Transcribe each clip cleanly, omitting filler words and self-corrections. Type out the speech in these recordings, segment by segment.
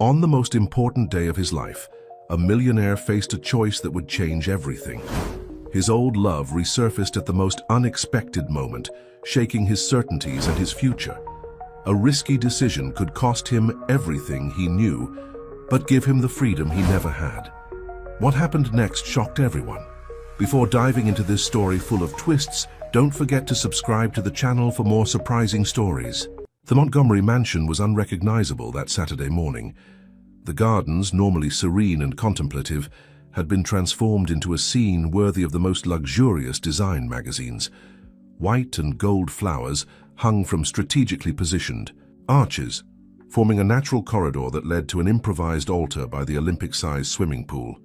On the most important day of his life, a millionaire faced a choice that would change everything. His old love resurfaced at the most unexpected moment, shaking his certainties and his future. A risky decision could cost him everything he knew, but give him the freedom he never had. What happened next shocked everyone. Before diving into this story full of twists, don't forget to subscribe to the channel for more surprising stories. The Montgomery mansion was unrecognizable that Saturday morning. The gardens, normally serene and contemplative, had been transformed into a scene worthy of the most luxurious design magazines. White and gold flowers hung from strategically positioned arches, forming a natural corridor that led to an improvised altar by the Olympic-sized swimming pool.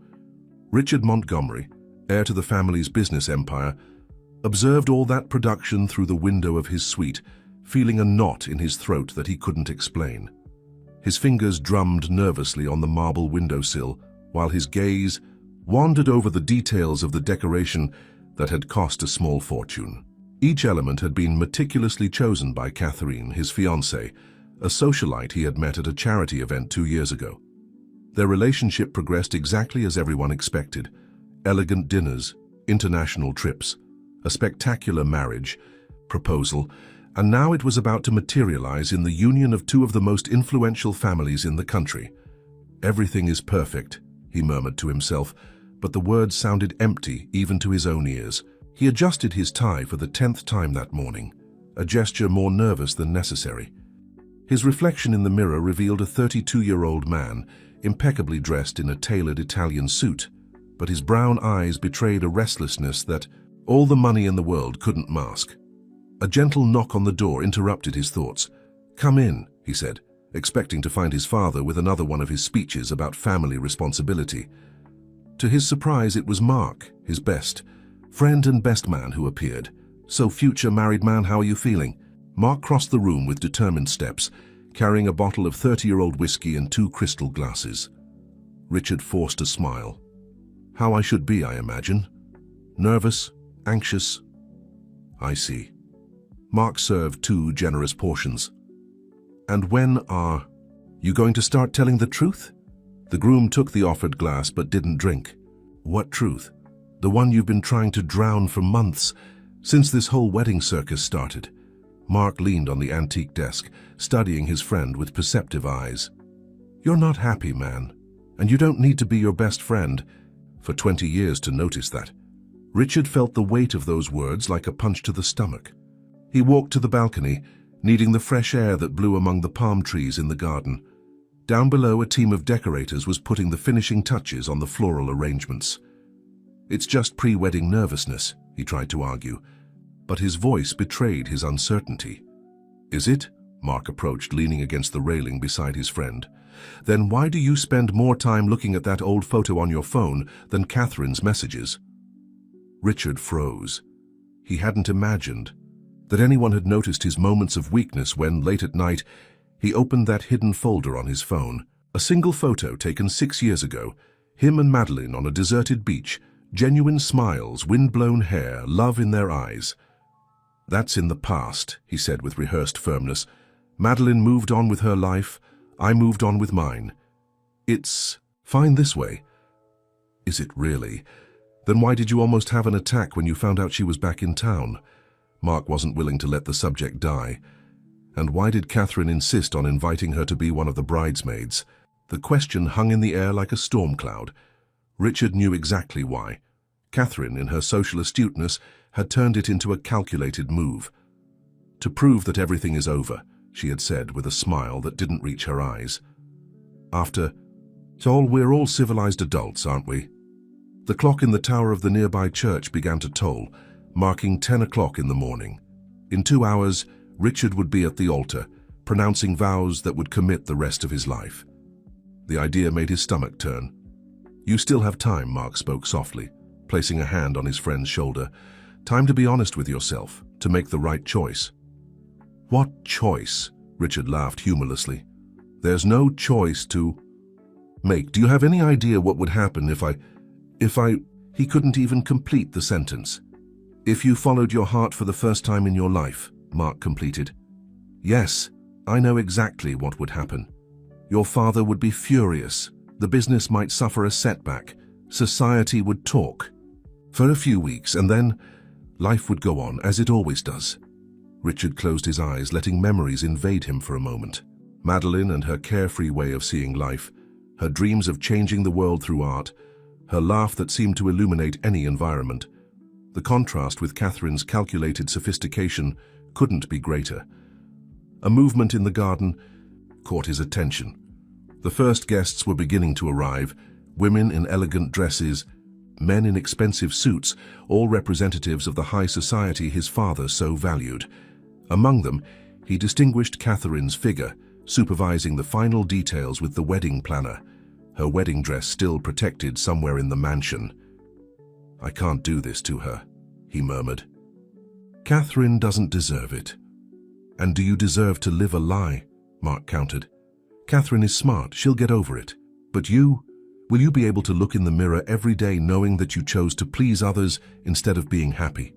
Richard Montgomery, heir to the family's business empire, observed all that production through the window of his suite, feeling a knot in his throat that he couldn't explain. His fingers drummed nervously on the marble windowsill, while his gaze wandered over the details of the decoration that had cost a small fortune. Each element had been meticulously chosen by Catherine, his fiancée, a socialite he had met at a charity event 2 years ago. Their relationship progressed exactly as everyone expected. Elegant dinners, international trips, a spectacular marriage proposal, and now it was about to materialize in the union of two of the most influential families in the country. "Everything is perfect," he murmured to himself, but the words sounded empty even to his own ears. He adjusted his tie for the 10th time that morning, a gesture more nervous than necessary. His reflection in the mirror revealed a 32-year-old man, impeccably dressed in a tailored Italian suit, but his brown eyes betrayed a restlessness that all the money in the world couldn't mask. A gentle knock on the door interrupted his thoughts. "Come in," he said, expecting to find his father with another one of his speeches about family responsibility. To his surprise, it was Mark, his best friend and best man, who appeared. "So, future married man, how are you feeling?" Mark crossed the room with determined steps, carrying a bottle of 30-year-old whiskey and 2 crystal glasses. Richard forced a smile. "How I should be, I imagine. Nervous, anxious." "I see." Mark served 2 generous portions. "And when are you going to start telling the truth?" The groom took the offered glass but didn't drink. "What truth?" "The one you've been trying to drown for months, since this whole wedding circus started." Mark leaned on the antique desk, studying his friend with perceptive eyes. "You're not happy, man, and you don't need to be your best friend for 20 years to notice that." Richard felt the weight of those words like a punch to the stomach. He walked to the balcony, needing the fresh air that blew among the palm trees in the garden. Down below, a team of decorators was putting the finishing touches on the floral arrangements. "It's just pre-wedding nervousness," he tried to argue, but his voice betrayed his uncertainty. "Is it?" Mark approached, leaning against the railing beside his friend. "Then why do you spend more time looking at that old photo on your phone than Catherine's messages?" Richard froze. He hadn't imagined that anyone had noticed his moments of weakness when, late at night, he opened that hidden folder on his phone. A single photo taken 6 years ago, him and Madeline on a deserted beach, genuine smiles, wind-blown hair, love in their eyes. "That's in the past," he said with rehearsed firmness. "Madeline moved on with her life, I moved on with mine. It's fine this way." "Is it really? Then why did you almost have an attack when you found out she was back in town?" Mark wasn't willing to let the subject die. "And why did Catherine insist on inviting her to be one of the bridesmaids?" The question hung in the air like a storm cloud. Richard knew exactly why. Catherine, in her social astuteness, had turned it into a calculated move. "To prove that everything is over," she had said with a smile that didn't reach her eyes. After all, we're all civilized adults, aren't we? The clock in the tower of the nearby church began to toll, marking 10 o'clock in the morning. In 2 hours, Richard would be at the altar, pronouncing vows that would commit the rest of his life. The idea made his stomach turn. "You still have time," Mark spoke softly, placing a hand on his friend's shoulder. "Time to be honest with yourself, to make the right choice." "What choice?" Richard laughed humorlessly. "There's no choice to make. Do you have any idea what would happen if I... He couldn't even complete the sentence. "If you followed your heart for the first time in your life," Mark completed. "Yes, I know exactly what would happen." Your father would be furious. The business might suffer a setback. Society would talk. For a few weeks, and then life would go on as it always does. Richard closed his eyes, letting memories invade him for a moment. Madeline and her carefree way of seeing life, her dreams of changing the world through art, her laugh that seemed to illuminate any environment. The contrast with Catherine's calculated sophistication couldn't be greater. A movement in the garden caught his attention. The first guests were beginning to arrive, women in elegant dresses, men in expensive suits, all representatives of the high society his father so valued. Among them, he distinguished Catherine's figure, supervising the final details with the wedding planner, her wedding dress still protected somewhere in the mansion. "I can't do this to her," he murmured. "Catherine doesn't deserve it." "And do you deserve to live a lie?" Mark countered. "Catherine is smart, she'll get over it. But you, will you be able to look in the mirror every day knowing that you chose to please others instead of being happy?"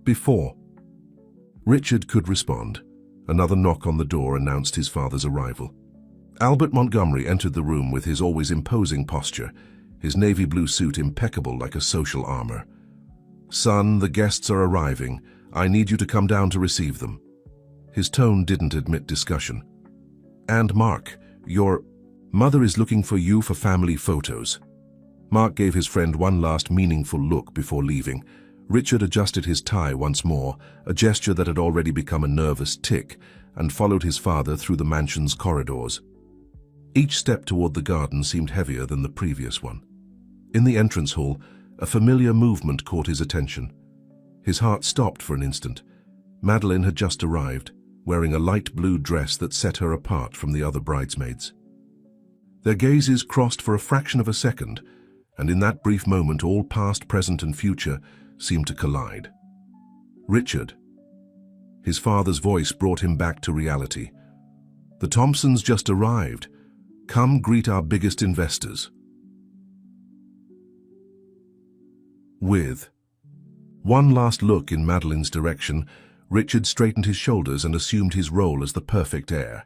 Before Richard could respond, another knock on the door announced his father's arrival. Albert Montgomery entered the room with his always imposing posture, his navy blue suit impeccable like a social armor. "Son, the guests are arriving. I need you to come down to receive them." His tone didn't admit discussion. "And Mark, your mother is looking for you for family photos." Mark gave his friend one last meaningful look before leaving. Richard adjusted his tie once more, a gesture that had already become a nervous tic, and followed his father through the mansion's corridors. Each step toward the garden seemed heavier than the previous one. In the entrance hall, a familiar movement caught his attention. His heart stopped for an instant. Madeline had just arrived, wearing a light blue dress that set her apart from the other bridesmaids. Their gazes crossed for a fraction of a second, and in that brief moment all past, present, and future seemed to collide. "Richard." His father's voice brought him back to reality. "The Thompsons just arrived. Come greet our biggest investors." With one last look in Madeline's direction, Richard straightened his shoulders and assumed his role as the perfect heir.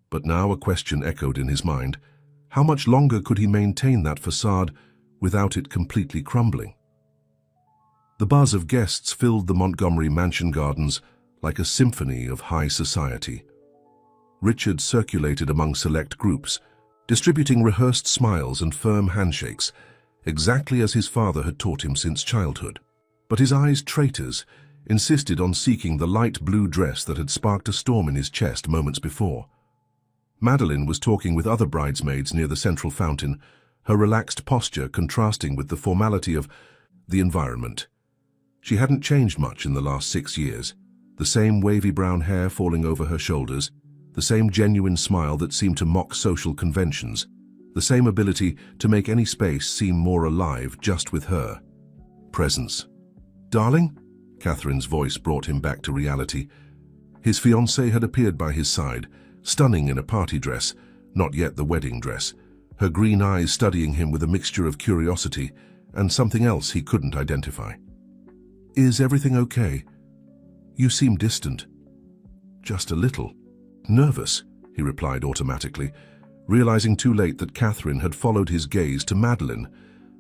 But now a question echoed in his mind. How much longer could he maintain that facade without it completely crumbling? The buzz of guests filled the Montgomery mansion gardens like a symphony of high society. Richard circulated among select groups, distributing rehearsed smiles and firm handshakes, exactly as his father had taught him since childhood. But his eyes, traitors, insisted on seeking the light blue dress that had sparked a storm in his chest moments before. Madeline was talking with other bridesmaids near the central fountain, her relaxed posture contrasting with the formality of the environment. She hadn't changed much in the last 6 years, the same wavy brown hair falling over her shoulders, the same genuine smile that seemed to mock social conventions, the same ability to make any space seem more alive just with her presence. "Darling?" Catherine's voice brought him back to reality. His fiancée had appeared by his side, stunning in a party dress, not yet the wedding dress, her green eyes studying him with a mixture of curiosity and something else he couldn't identify. "Is everything okay? You seem distant." "Just a little. Nervous," he replied automatically, realizing too late that Catherine had followed his gaze to Madeline.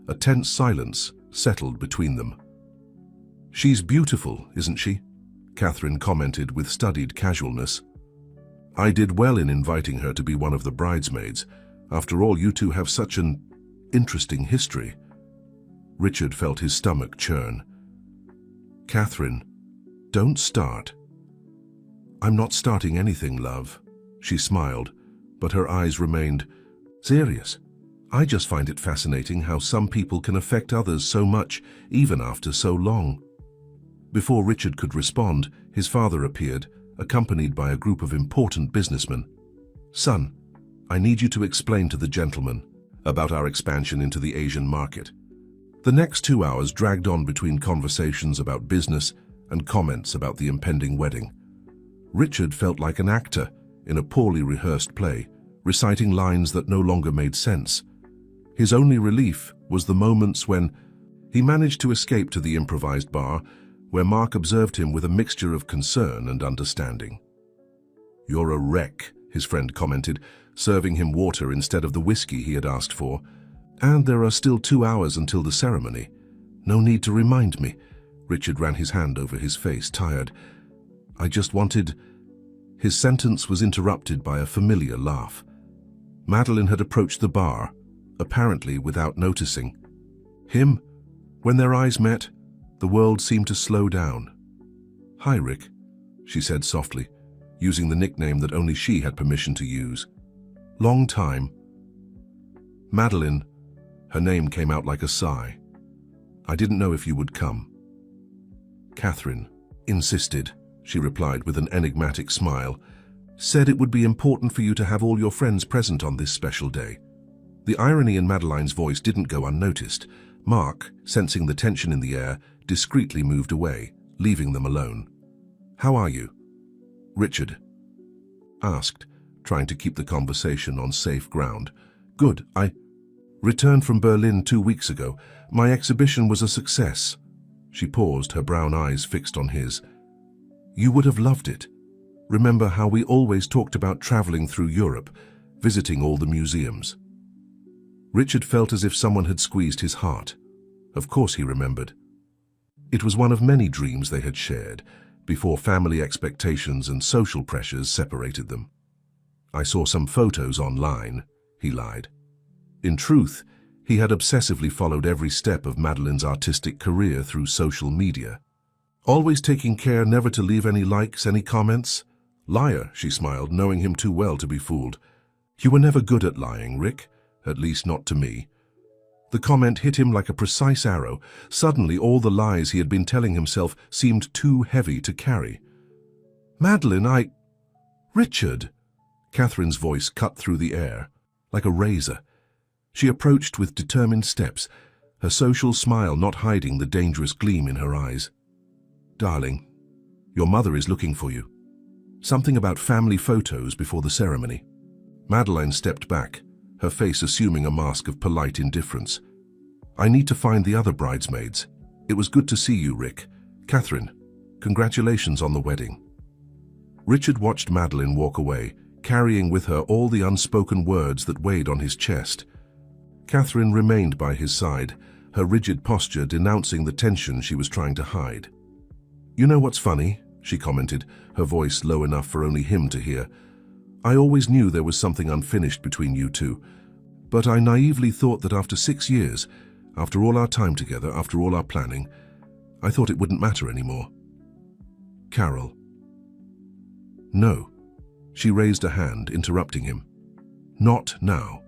A tense silence settled between them. "She's beautiful, isn't she?" Catherine commented with studied casualness. "I did well in inviting her to be one of the bridesmaids. After all, you two have such an interesting history." Richard felt his stomach churn. "Catherine, don't start." "I'm not starting anything, love." She smiled, but her eyes remained serious. "I just find it fascinating how some people can affect others so much, even after so long." Before Richard could respond, his father appeared, accompanied by a group of important businessmen. "Son, I need you to explain to the gentleman about our expansion into the Asian market." The next 2 hours dragged on between conversations about business and comments about the impending wedding. Richard felt like an actor in a poorly rehearsed play, reciting lines that no longer made sense. His only relief was the moments when he managed to escape to the improvised bar, where Mark observed him with a mixture of concern and understanding. "You're a wreck," his friend commented, serving him water instead of the whiskey he had asked for. "And there are still 2 hours until the ceremony. No need to remind me." Richard ran his hand over his face, tired. "I just wanted—" His sentence was interrupted by a familiar laugh. Madeline had approached the bar, apparently without noticing. Him? When their eyes met, the world seemed to slow down. "Hi, Rick," she said softly, using the nickname that only she had permission to use. "Long time." "Madeline," her name came out like a sigh. "I didn't know if you would come." "Catherine insisted," she replied with an enigmatic smile. "Said it would be important for you to have all your friends present on this special day." The irony in Madeline's voice didn't go unnoticed. Mark, sensing the tension in the air, discreetly moved away, leaving them alone. "How are you?" Richard asked, trying to keep the conversation on safe ground. "Good. I returned from Berlin 2 weeks ago. My exhibition was a success." She paused, her brown eyes fixed on his. "You would have loved it. Remember how we always talked about traveling through Europe, visiting all the museums?" Richard felt as if someone had squeezed his heart. Of course he remembered. It was one of many dreams they had shared, before family expectations and social pressures separated them. "I saw some photos online," he lied. In truth, he had obsessively followed every step of Madeline's artistic career through social media. "Always taking care never to leave any likes, any comments?" "Liar," she smiled, knowing him too well to be fooled. "You were never good at lying, Rick. At least not to me." The comment hit him like a precise arrow. Suddenly, all the lies he had been telling himself seemed too heavy to carry. "Madeline, Richard!" Catherine's voice cut through the air, like a razor. She approached with determined steps, her social smile not hiding the dangerous gleam in her eyes. "Darling, your mother is looking for you. Something about family photos before the ceremony." Madeline stepped back, her face assuming a mask of polite indifference. "I need to find the other bridesmaids. It was good to see you, Rick. Catherine, congratulations on the wedding." Richard watched Madeline walk away, carrying with her all the unspoken words that weighed on his chest. Catherine remained by his side, her rigid posture denouncing the tension she was trying to hide. "You know what's funny?" she commented, her voice low enough for only him to hear. "I always knew there was something unfinished between you two, but I naively thought that after 6 years, after all our time together, after all our planning, I thought it wouldn't matter anymore." "Carol." "No." She raised a hand, interrupting him. "Not now.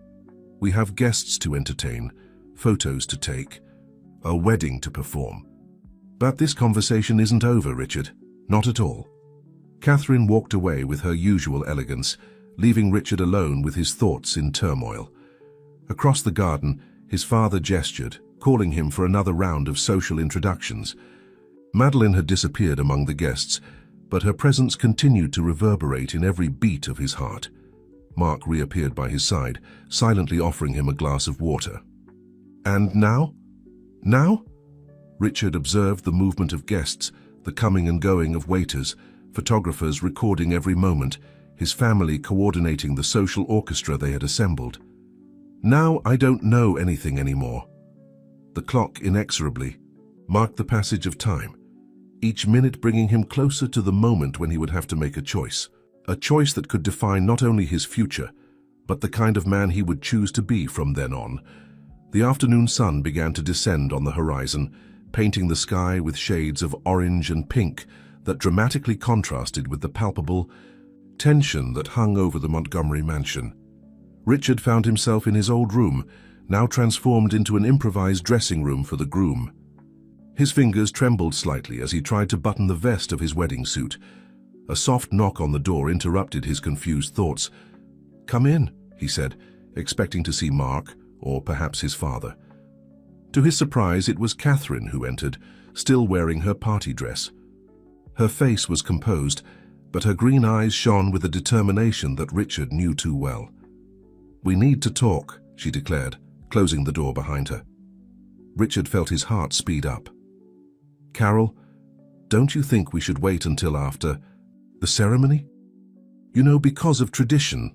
We have guests to entertain, photos to take, a wedding to perform. But this conversation isn't over, Richard. Not at all." Catherine walked away with her usual elegance, leaving Richard alone with his thoughts in turmoil. Across the garden, his father gestured, calling him for another round of social introductions. Madeline had disappeared among the guests, but her presence continued to reverberate in every beat of his heart. Mark reappeared by his side, silently offering him a glass of water. "And now?" "Now?" Richard observed the movement of guests, the coming and going of waiters, photographers recording every moment, his family coordinating the social orchestra they had assembled. "Now I don't know anything anymore." The clock inexorably marked the passage of time, each minute bringing him closer to the moment when he would have to make a choice that could define not only his future, but the kind of man he would choose to be from then on. The afternoon sun began to descend on the horizon, painting the sky with shades of orange and pink that dramatically contrasted with the palpable tension that hung over the Montgomery mansion. Richard found himself in his old room, now transformed into an improvised dressing room for the groom. His fingers trembled slightly as he tried to button the vest of his wedding suit. A soft knock on the door interrupted his confused thoughts. "Come in," he said, expecting to see Mark, or perhaps his father. To his surprise, it was Catherine who entered, still wearing her party dress. Her face was composed, but her green eyes shone with a determination that Richard knew too well. "We need to talk," she declared, closing the door behind her. Richard felt his heart speed up. "Carol, don't you think we should wait until after the ceremony?" You know, because of tradition."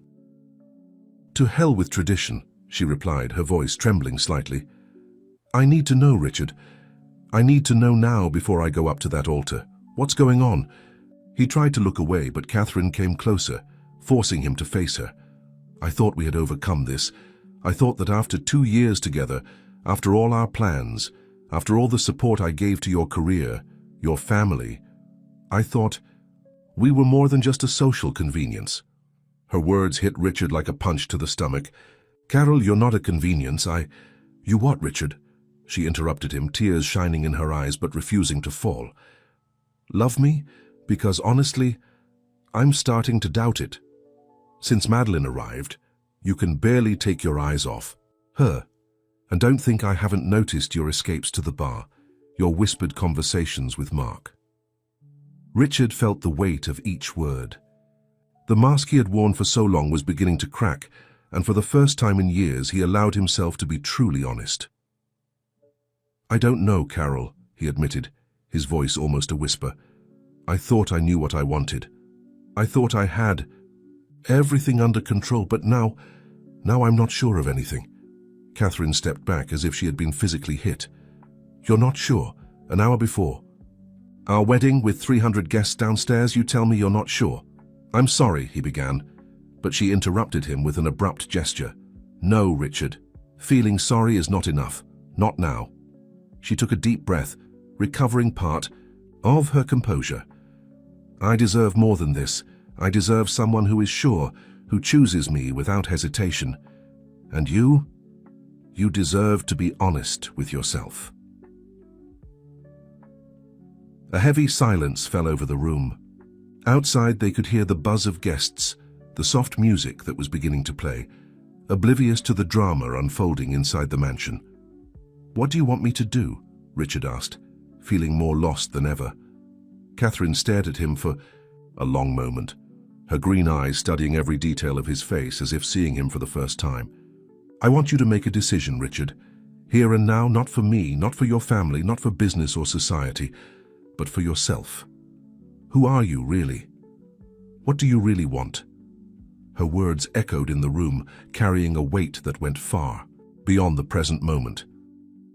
"To hell with tradition," she replied, her voice trembling slightly. "I need to know, Richard. I need to know now before I go up to that altar. What's going on?" He tried to look away, but Catherine came closer, forcing him to face her. "I thought we had overcome this. I thought that after 2 years together, after all our plans, after all the support I gave to your career, your family, I thought we were more than just a social convenience." Her words hit Richard like a punch to the stomach. "Carol, you're not a convenience. You what, Richard?" She interrupted him, tears shining in her eyes but refusing to fall. "Love me? Because honestly, I'm starting to doubt it. Since Madeline arrived, you can barely take your eyes off her. And don't think I haven't noticed your escapes to the bar, your whispered conversations with Mark." Richard felt the weight of each word. The mask he had worn for so long was beginning to crack, and for the first time in years he allowed himself to be truly honest. "I don't know, Carol," he admitted, his voice almost a whisper. "I thought I knew what I wanted. I thought I had everything under control, but now I'm not sure of anything." Catherine stepped back as if she had been physically hit. "You're not sure? An hour before. Our wedding with 300 guests downstairs, you tell me you're not sure?" "I'm sorry," he began, but she interrupted him with an abrupt gesture. "No, Richard. Feeling sorry is not enough. Not now." She took a deep breath, recovering part of her composure. "I deserve more than this. I deserve someone who is sure, who chooses me without hesitation. And you deserve to be honest with yourself." A heavy silence fell over the room. Outside they could hear the buzz of guests, the soft music that was beginning to play, oblivious to the drama unfolding inside the mansion. "What do you want me to do?" Richard asked, feeling more lost than ever. Catherine stared at him for a long moment, her green eyes studying every detail of his face as if seeing him for the first time. "I want you to make a decision, Richard. Here and now, not for me, not for your family, not for business or society, but for yourself. Who are you, really? What do you really want?" Her words echoed in the room, carrying a weight that went far beyond the present moment.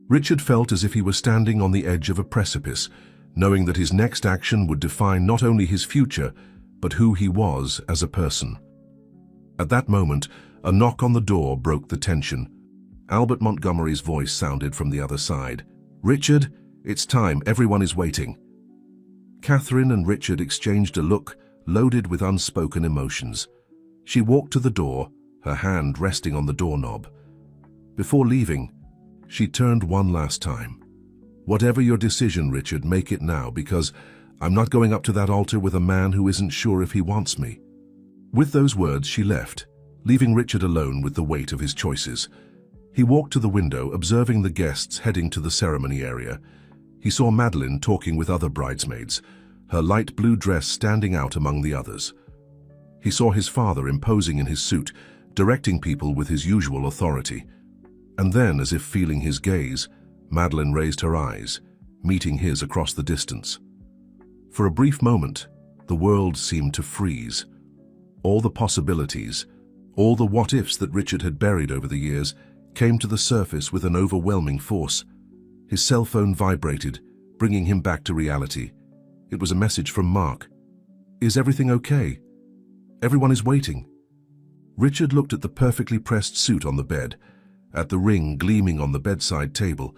Richard felt as if he were standing on the edge of a precipice, knowing that his next action would define not only his future, but who he was as a person. At that moment, a knock on the door broke the tension. Albert Montgomery's voice sounded from the other side. "Richard, it's time. Everyone is waiting." Catherine and Richard exchanged a look loaded with unspoken emotions. She walked to the door, her hand resting on the doorknob. Before leaving, she turned one last time. "Whatever your decision, Richard, make it now, because I'm not going up to that altar with a man who isn't sure if he wants me." With those words, she left, leaving Richard alone with the weight of his choices. He walked to the window, observing the guests heading to the ceremony area. He saw Madeline talking with other bridesmaids, her light blue dress standing out among the others. He saw his father imposing in his suit, directing people with his usual authority. And then, as if feeling his gaze, Madeline raised her eyes, meeting his across the distance. For a brief moment, the world seemed to freeze. All the possibilities, all the what-ifs that Richard had buried over the years, came to the surface with an overwhelming force. His cell phone vibrated, bringing him back to reality. It was a message from Mark. "Is everything okay? Everyone is waiting." Richard looked at the perfectly pressed suit on the bed, at the ring gleaming on the bedside table,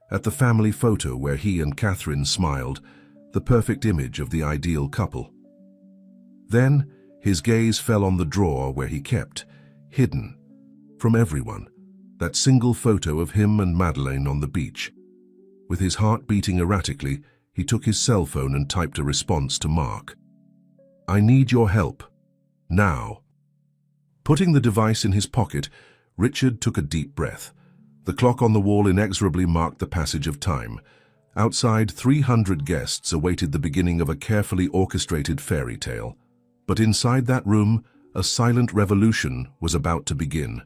at the family photo where he and Catherine smiled, the perfect image of the ideal couple. Then his gaze fell on the drawer where he kept, hidden from everyone, that single photo of him and Madeleine on the beach. With his heart beating erratically, he took his cell phone and typed a response to Mark. "I need your help. Now." Putting the device in his pocket, Richard took a deep breath. The clock on the wall inexorably marked the passage of time. Outside, 300 guests awaited the beginning of a carefully orchestrated fairy tale. But inside that room, a silent revolution was about to begin.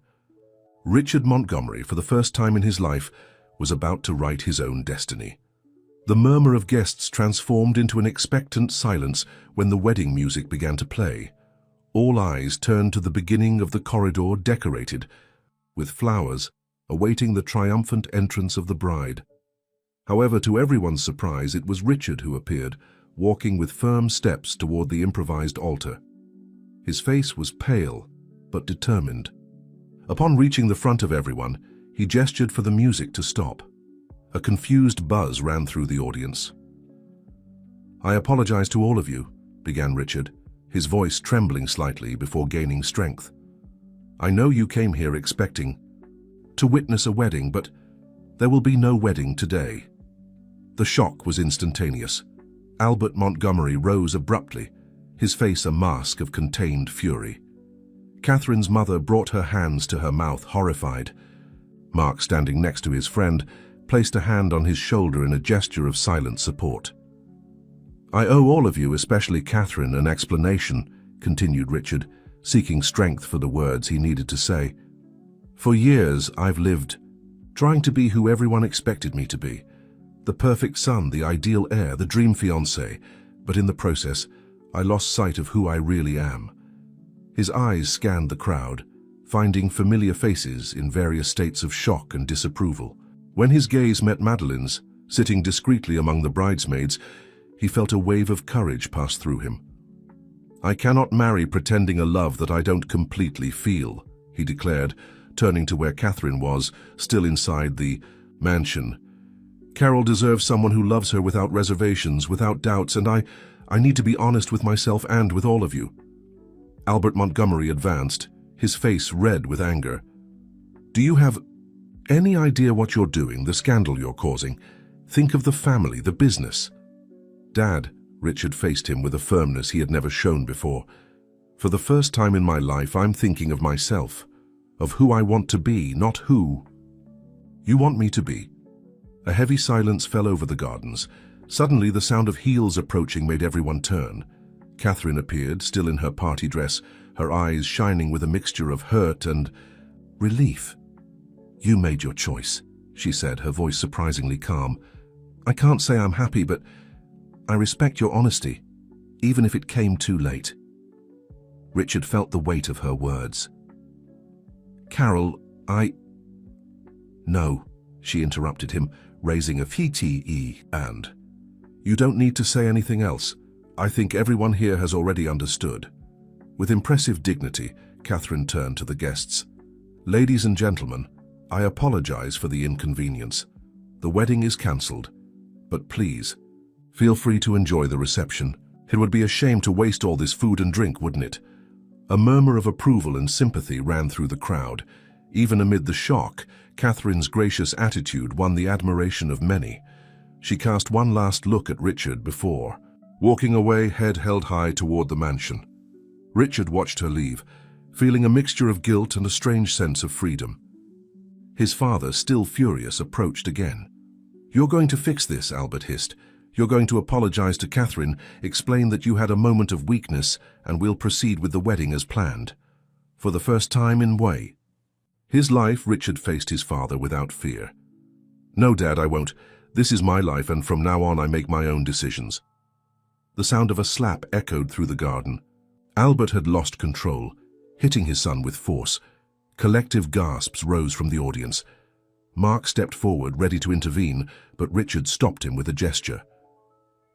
Richard Montgomery, for the first time in his life, was about to write his own destiny. The murmur of guests transformed into an expectant silence when the wedding music began to play. All eyes turned to the beginning of the corridor decorated with flowers, awaiting the triumphant entrance of the bride. However, to everyone's surprise, it was Richard who appeared, walking with firm steps toward the improvised altar. His face was pale, but determined. Upon reaching the front of everyone, he gestured for the music to stop. A confused buzz ran through the audience. "I apologize to all of you," began Richard, his voice trembling slightly before gaining strength. "I know you came here expecting to witness a wedding, but there will be no wedding today." The shock was instantaneous. Albert Montgomery rose abruptly, his face a mask of contained fury. Catherine's mother brought her hands to her mouth, horrified. Mark, standing next to his friend, placed a hand on his shoulder in a gesture of silent support. "I owe all of you, especially Catherine, an explanation," continued Richard, seeking strength for the words he needed to say. "For years, I've lived trying to be who everyone expected me to be. The perfect son, the ideal heir, the dream fiancé, but in the process, I lost sight of who I really am." His eyes scanned the crowd, finding familiar faces in various states of shock and disapproval. When his gaze met Madeline's, sitting discreetly among the bridesmaids, he felt a wave of courage pass through him. "I cannot marry pretending a love that I don't completely feel," he declared, turning to where Catherine was, still inside the mansion. "Carol deserves someone who loves her without reservations, without doubts, and I need to be honest with myself and with all of you." Albert Montgomery advanced, his face red with anger. "Do you have any idea what you're doing, the scandal you're causing? Think of the family, the business." "Dad," Richard faced him with a firmness he had never shown before. "For the first time in my life, I'm thinking of myself, of who I want to be, not who you want me to be." A heavy silence fell over the gardens. Suddenly, the sound of heels approaching made everyone turn. Catherine appeared, still in her party dress, her eyes shining with a mixture of hurt and relief. "You made your choice," she said, her voice surprisingly calm. "I can't say I'm happy, but I respect your honesty, even if it came too late." Richard felt the weight of her words. "Carol, No," she interrupted him, raising a FTE hand. "You don't need to say anything else. I think everyone here has already understood." With impressive dignity, Catherine turned to the guests. "Ladies and gentlemen, I apologize for the inconvenience. The wedding is cancelled, but please, feel free to enjoy the reception. It would be a shame to waste all this food and drink, wouldn't it?" A murmur of approval and sympathy ran through the crowd. Even amid the shock, Catherine's gracious attitude won the admiration of many. She cast one last look at Richard before walking away, head held high toward the mansion. Richard watched her leave, feeling a mixture of guilt and a strange sense of freedom. His father, still furious, approached again. "You're going to fix this," Albert hissed. "You're going to apologize to Catherine, explain that you had a moment of weakness, and we'll proceed with the wedding as planned. For the first time in way." His life, Richard faced his father without fear. "No, Dad, I won't. This is my life, and from now on I make my own decisions." The sound of a slap echoed through the garden. Albert had lost control, hitting his son with force. Collective gasps rose from the audience. Mark stepped forward, ready to intervene, but Richard stopped him with a gesture.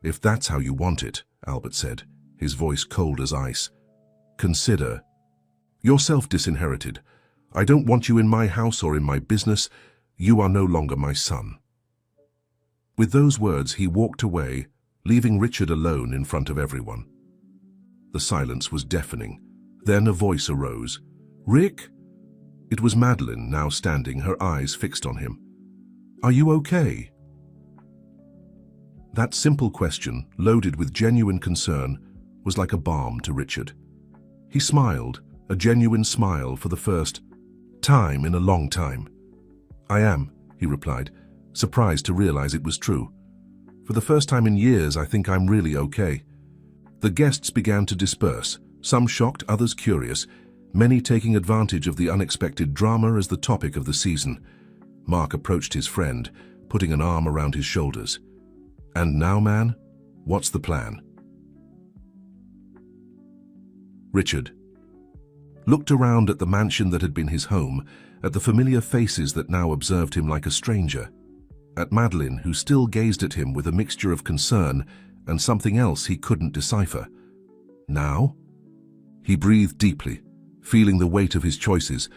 "If that's how you want it," Albert said, his voice cold as ice, "consider yourself disinherited. I don't want you in my house or in my business. You are no longer my son." With those words, he walked away, leaving Richard alone in front of everyone. The silence was deafening. Then a voice arose. "Rick?" It was Madeline, now standing, her eyes fixed on him. "Are you okay?" That simple question, loaded with genuine concern, was like a balm to Richard. He smiled, a genuine smile for the first time in a long time. "I am," he replied, surprised to realize it was true. "For the first time in years, I think I'm really okay." The guests began to disperse, some shocked, others curious, many taking advantage of the unexpected drama as the topic of the season. Mark approached his friend, putting an arm around his shoulders. "And now, man, what's the plan?" "Richard," looked around at the mansion that had been his home, at the familiar faces that now observed him like a stranger, at Madeline, who still gazed at him with a mixture of concern and something else he couldn't decipher. Now? He breathed deeply, feeling the weight of his choices,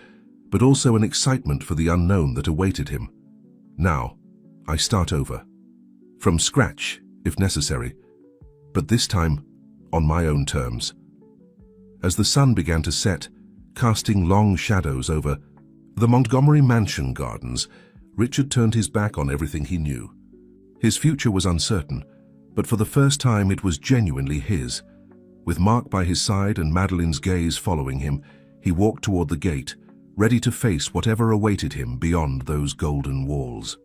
but also an excitement for the unknown that awaited him. Now, I start over. From scratch, if necessary, but this time on my own terms. As the sun began to set, casting long shadows over the Montgomery Mansion gardens, Richard turned his back on everything he knew. His future was uncertain, but for the first time it was genuinely his. With Mark by his side and Madeline's gaze following him, he walked toward the gate, ready to face whatever awaited him beyond those golden walls.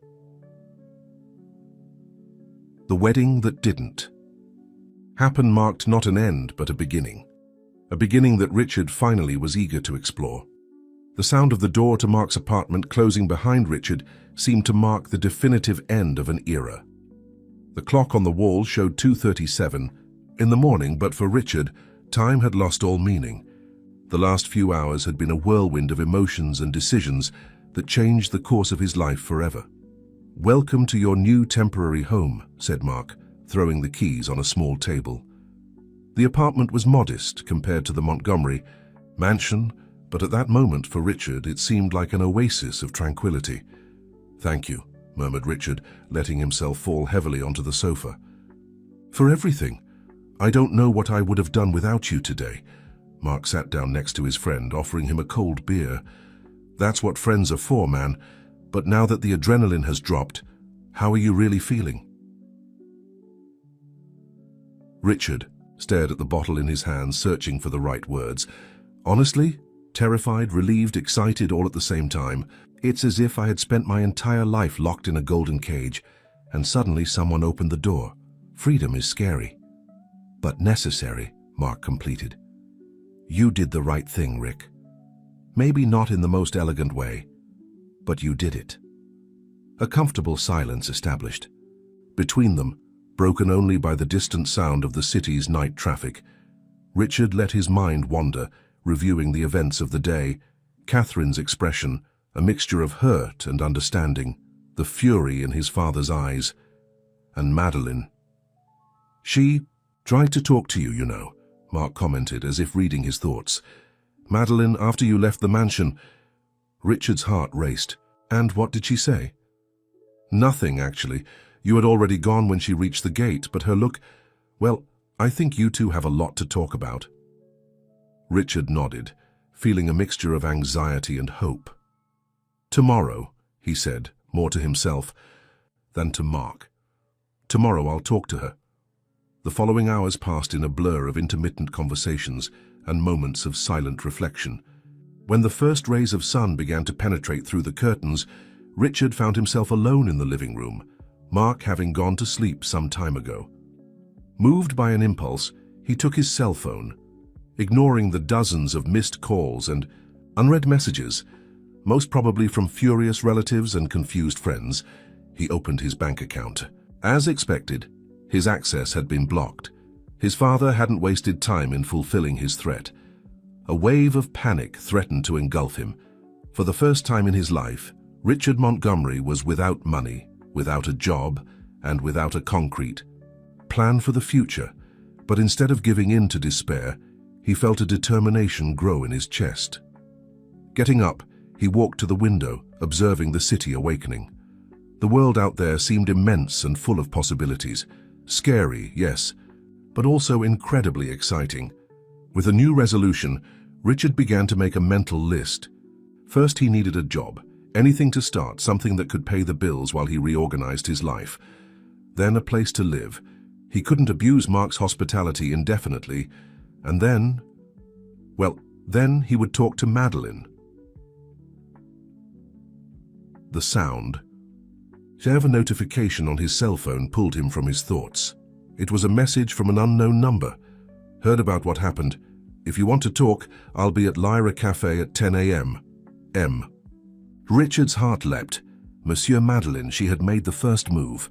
The wedding that didn't happen marked not an end but a beginning that Richard finally was eager to explore. The sound of the door to Mark's apartment closing behind Richard seemed to mark the definitive end of an era. The clock on the wall showed 2:37 in the morning, but for Richard, time had lost all meaning. The last few hours had been a whirlwind of emotions and decisions that changed the course of his life forever. "Welcome to your new temporary home," said Mark, throwing the keys on a small table. The apartment was modest compared to the Montgomery mansion, but at that moment for Richard it seemed like an oasis of tranquility. "Thank you," murmured Richard, letting himself fall heavily onto the sofa. "For everything. I don't know what I would have done without you today." Mark sat down next to his friend, offering him a cold beer. "That's what friends are for, man. But now that the adrenaline has dropped, how are you really feeling?" Richard stared at the bottle in his hand, searching for the right words. "Honestly, terrified, relieved, excited all at the same time. It's as if I had spent my entire life locked in a golden cage, and suddenly someone opened the door. Freedom is scary, but necessary," Mark completed. "You did the right thing, Rick. Maybe not in the most elegant way, but you did it." A comfortable silence established. Between them, broken only by the distant sound of the city's night traffic, Richard let his mind wander, reviewing the events of the day, Catherine's expression, a mixture of hurt and understanding, the fury in his father's eyes, and Madeline. "She tried to talk to you, you know," Mark commented, as if reading his thoughts. "Madeline, after you left the mansion." Richard's heart raced. "And what did she say?" "Nothing, actually. You had already gone when she reached the gate, but her look, well, I think you two have a lot to talk about." Richard nodded, feeling a mixture of anxiety and hope. "Tomorrow," he said, more to himself than to Mark. "Tomorrow I'll talk to her." The following hours passed in a blur of intermittent conversations and moments of silent reflection. When the first rays of sun began to penetrate through the curtains, Richard found himself alone in the living room, Mark having gone to sleep some time ago. Moved by an impulse, he took his cell phone. Ignoring the dozens of missed calls and unread messages, most probably from furious relatives and confused friends, he opened his bank account. As expected, his access had been blocked. His father hadn't wasted time in fulfilling his threat. A wave of panic threatened to engulf him. For the first time in his life, Richard Montgomery was without money, without a job, and without a concrete plan for the future. But instead of giving in to despair, he felt a determination grow in his chest. Getting up, he walked to the window, observing the city awakening. The world out there seemed immense and full of possibilities. Scary, yes, but also incredibly exciting. With a new resolution, Richard began to make a mental list. First, he needed a job, anything to start, something that could pay the bills while he reorganized his life. Then a place to live. He couldn't abuse Mark's hospitality indefinitely. And then he would talk to Madeline. The sound of a notification on his cell phone pulled him from his thoughts. It was a message from an unknown number. "Heard about what happened. If you want to talk, I'll be at Lyra Cafe at 10 a.m. M." Richard's heart leapt. Monsieur Madeline, she had made the first move.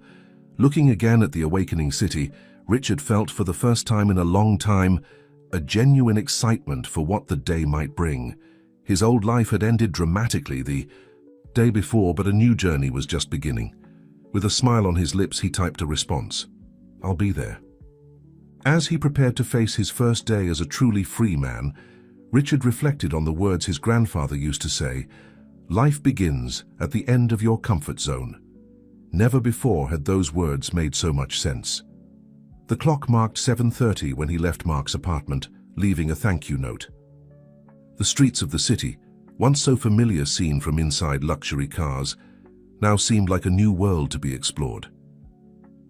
Looking again at the awakening city, Richard felt for the first time in a long time a genuine excitement for what the day might bring. His old life had ended dramatically the day before, but a new journey was just beginning. With a smile on his lips, he typed a response. "I'll be there." As he prepared to face his first day as a truly free man, Richard reflected on the words his grandfather used to say, "Life begins at the end of your comfort zone." Never before had those words made so much sense. The clock marked 7:30 when he left Mark's apartment, leaving a thank you note. The streets of the city, once so familiar seen from inside luxury cars, now seemed like a new world to be explored.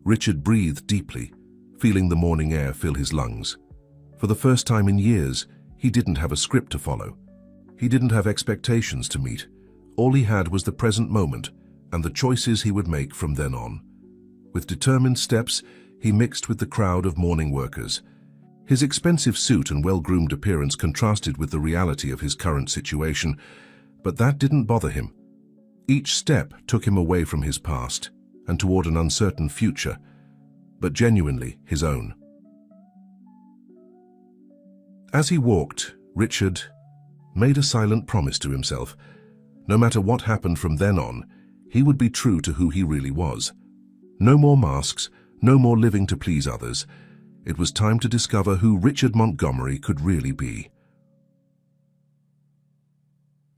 Richard breathed deeply, feeling the morning air fill his lungs. For the first time in years, he didn't have a script to follow. He didn't have expectations to meet. All he had was the present moment and the choices he would make from then on. With determined steps, he mixed with the crowd of morning workers. His expensive suit and well-groomed appearance contrasted with the reality of his current situation, but that didn't bother him. Each step took him away from his past and toward an uncertain future, but genuinely his own. As he walked, Richard made a silent promise to himself. No matter what happened from then on, he would be true to who he really was. No more masks, no more living to please others. It was time to discover who Richard Montgomery could really be.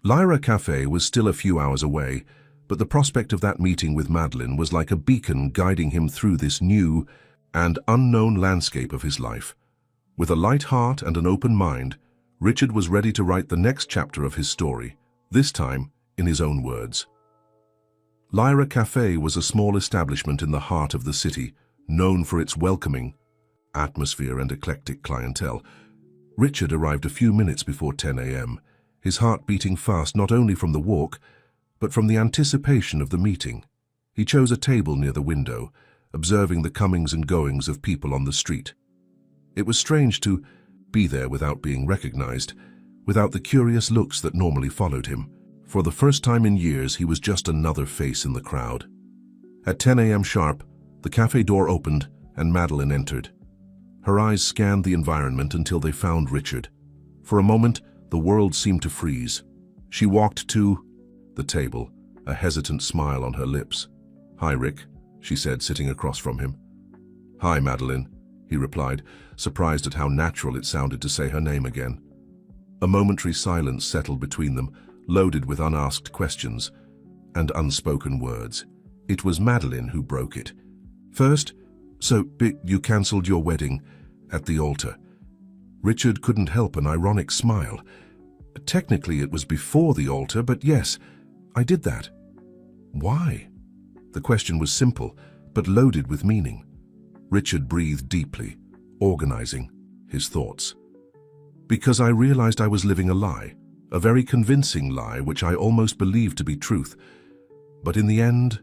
Lyra Cafe was still a few hours away, but the prospect of that meeting with Madeline was like a beacon guiding him through this new and unknown landscape of his life. With a light heart and an open mind, Richard was ready to write the next chapter of his story, this time in his own words. Lyra Cafe was a small establishment in the heart of the city, known for its welcoming atmosphere and eclectic clientele. Richard arrived a few minutes before 10 a.m., his heart beating fast not only from the walk, but from the anticipation of the meeting. He chose a table near the window, observing the comings and goings of people on the street. It was strange to be there without being recognized, without the curious looks that normally followed him. For the first time in years, he was just another face in the crowd. At 10 a.m. sharp, the cafe door opened and Madeline entered. Her eyes scanned the environment until they found Richard. For a moment, the world seemed to freeze. She walked to the table, a hesitant smile on her lips. "Hi, Rick," she said, sitting across from him. "Hi, Madeline," he replied, surprised at how natural it sounded to say her name again. A momentary silence settled between them, loaded with unasked questions and unspoken words. It was Madeline who broke it. "First, so you cancelled your wedding at the altar." Richard couldn't help an ironic smile. "Technically it was before the altar, but yes, I did that." "Why?" The question was simple, but loaded with meaning. Richard breathed deeply, organizing his thoughts. "Because I realized I was living a lie, a very convincing lie which I almost believed to be truth. But in the end,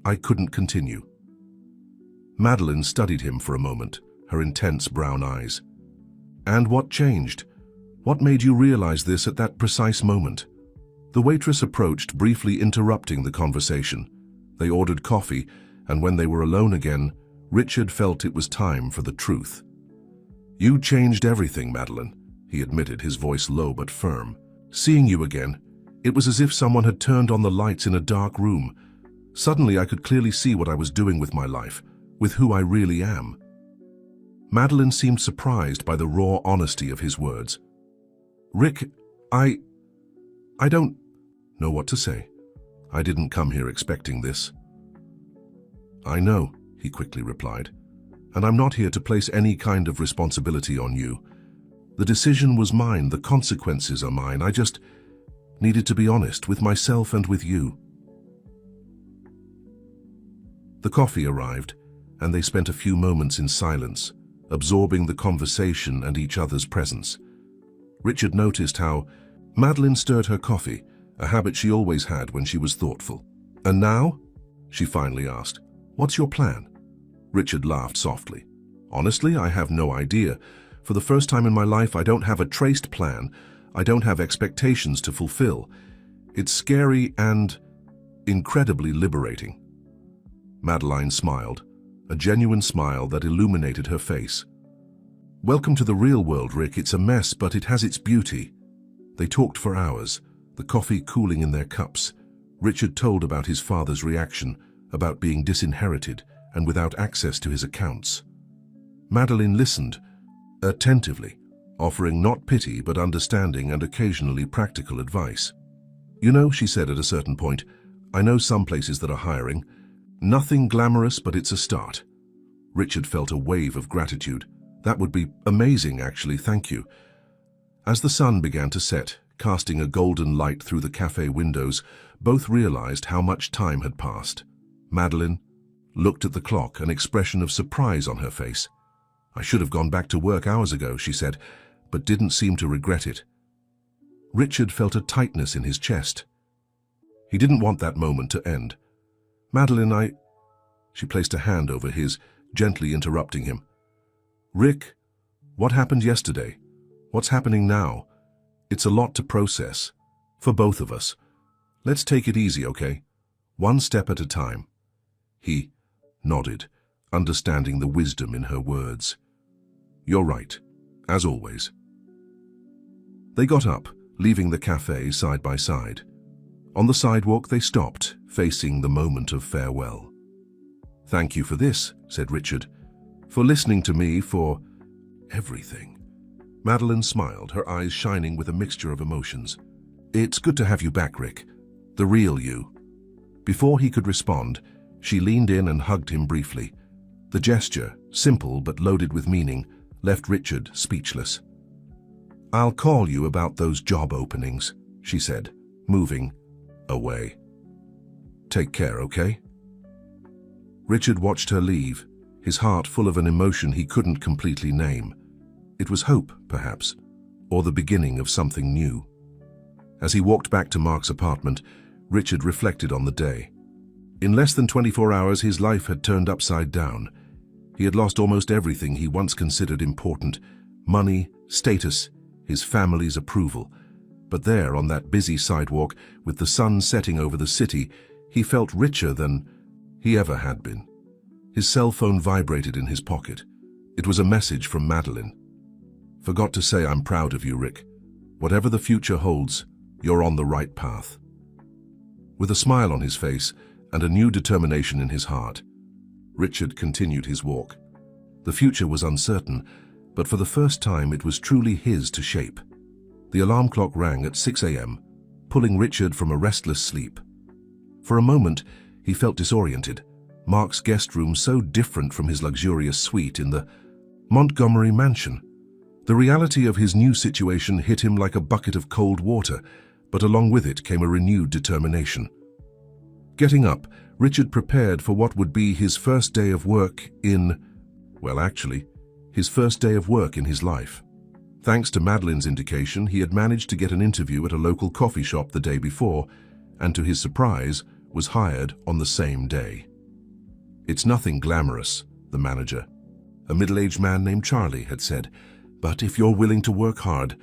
I couldn't continue." Madeline studied him for a moment, her intense brown eyes. "And what changed? What made you realize this at that precise moment?" The waitress approached, briefly interrupting the conversation. They ordered coffee, and when they were alone again, Richard felt it was time for the truth. "You changed everything, Madeline," he admitted, his voice low but firm. "Seeing you again, it was as if someone had turned on the lights in a dark room. Suddenly I could clearly see what I was doing with my life, with who I really am." Madeline seemed surprised by the raw honesty of his words. "Rick, I don't know what to say. I didn't come here expecting this." "I know," he quickly replied, "and I'm not here to place any kind of responsibility on you. The decision was mine, the consequences are mine. I just needed to be honest with myself and with you." The coffee arrived, and they spent a few moments in silence, absorbing the conversation and each other's presence. Richard noticed how Madeline stirred her coffee, a habit she always had when she was thoughtful. "And now?" she finally asked. "What's your plan?" Richard laughed softly. "Honestly, I have no idea. For the first time in my life, I don't have a traced plan. I don't have expectations to fulfill. It's scary and incredibly liberating." Madeline smiled, a genuine smile that illuminated her face. Welcome to the real world, Rick. It's a mess, but it has its beauty. They talked for hours, the coffee cooling in their cups. Richard told about his father's reaction, about being disinherited and without access to his accounts. Madeline listened attentively, offering not pity but understanding and occasionally practical advice. You know, she said at a certain point, I know some places that are hiring. Nothing glamorous, but it's a start. Richard felt a wave of gratitude. That would be amazing, actually, thank you. As the sun began to set, casting a golden light through the cafe windows, both realized how much time had passed. Madeline looked at the clock, an expression of surprise on her face. I should have gone back to work hours ago, she said, but didn't seem to regret it. Richard felt a tightness in his chest. He didn't want that moment to end. Madeline, She placed a hand over his, gently interrupting him. Rick, what happened yesterday? What's happening now? It's a lot to process. For both of us. Let's take it easy, okay? One step at a time. He nodded, understanding the wisdom in her words. You're right, as always. They got up, leaving the cafe side by side. On the sidewalk they stopped, facing the moment of farewell. Thank you for this, said Richard, for listening to me, for everything. Madeline smiled, her eyes shining with a mixture of emotions. It's good to have you back, Rick. The real you. Before he could respond, she leaned in and hugged him briefly. The gesture, simple but loaded with meaning, left Richard speechless. I'll call you about those job openings, she said, moving away. Take care, okay? Richard watched her leave, his heart full of an emotion he couldn't completely name. It was hope, perhaps, or the beginning of something new. As he walked back to Mark's apartment, Richard reflected on the day. In less than 24 hours, his life had turned upside down. He had lost almost everything he once considered important: money, status, his family's approval. But there, on that busy sidewalk, with the sun setting over the city, he felt richer than he ever had been. His cell phone vibrated in his pocket. It was a message from Madeline. Forgot to say I'm proud of you, Rick. Whatever the future holds, you're on the right path. With a smile on his face and a new determination in his heart, Richard continued his walk. The future was uncertain, but for the first time it was truly his to shape. The alarm clock rang at 6 a.m., pulling Richard from a restless sleep. For a moment, he felt disoriented. Mark's guest room so different from his luxurious suite in the Montgomery mansion. The reality of his new situation hit him like a bucket of cold water, but along with it came a renewed determination. Getting up, Richard prepared for what would be his first day of work his first day of work in his life. Thanks to Madeline's indication, he had managed to get an interview at a local coffee shop the day before, and to his surprise, was hired on the same day. It's nothing glamorous, the manager, a middle-aged man named Charlie, had said, but if you're willing to work hard,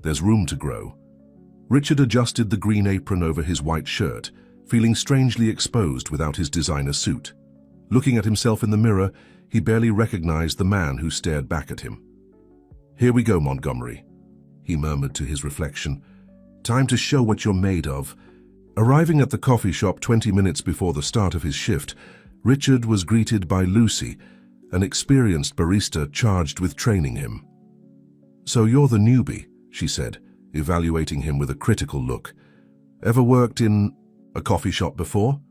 there's room to grow. Richard adjusted the green apron over his white shirt, feeling strangely exposed without his designer suit. Looking at himself in the mirror, he barely recognized the man who stared back at him. Here we go, Montgomery, he murmured to his reflection. Time to show what you're made of. Arriving at the coffee shop 20 minutes before the start of his shift, Richard was greeted by Lucy, an experienced barista charged with training him. So you're the newbie, she said, evaluating him with a critical look. Ever worked in a coffee shop before?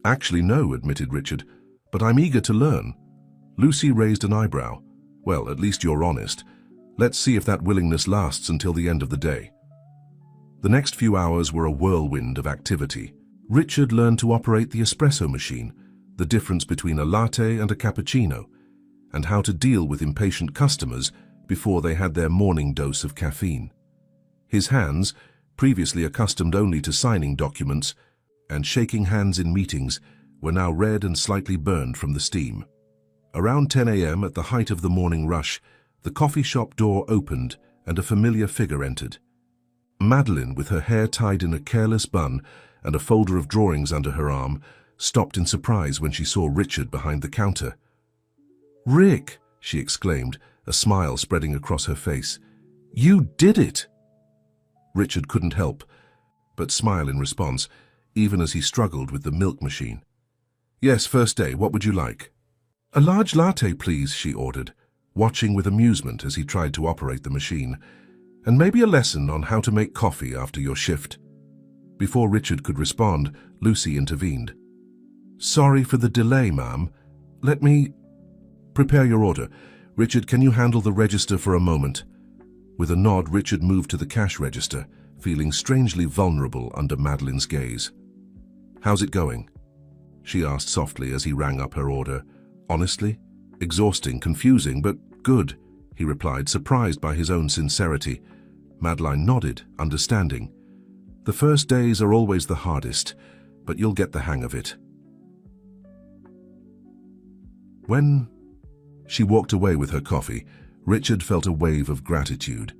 Actually, no, admitted Richard, but I'm eager to learn. Lucy raised an eyebrow. Well, at least you're honest. Let's see if that willingness lasts until the end of the day. The next few hours were a whirlwind of activity. Richard learned to operate the espresso machine, the difference between a latte and a cappuccino, and how to deal with impatient customers before they had their morning dose of caffeine. His hands, previously accustomed only to signing documents and shaking hands in meetings, were now red and slightly burned from the steam. Around 10 a.m., at the height of the morning rush, the coffee shop door opened and a familiar figure entered. Madeline, with her hair tied in a careless bun and a folder of drawings under her arm, stopped in surprise when she saw Richard behind the counter. "Rick," she exclaimed, a smile spreading across her face. "You did it!" Richard couldn't help but smile in response, even as he struggled with the milk machine. "Yes, first day, what would you like?" "A large latte, please," she ordered, watching with amusement as he tried to operate the machine. "And maybe a lesson on how to make coffee after your shift." Before Richard could respond, Lucy intervened. "Sorry for the delay, ma'am. Let me prepare your order. Richard, can you handle the register for a moment?" With a nod, Richard moved to the cash register, feeling strangely vulnerable under Madeline's gaze. "How's it going?" she asked softly as he rang up her order. "Honestly? Exhausting, confusing, but good," he replied, surprised by his own sincerity. Madeline nodded, understanding. "The first days are always the hardest, but you'll get the hang of it." When she walked away with her coffee, Richard felt a wave of gratitude.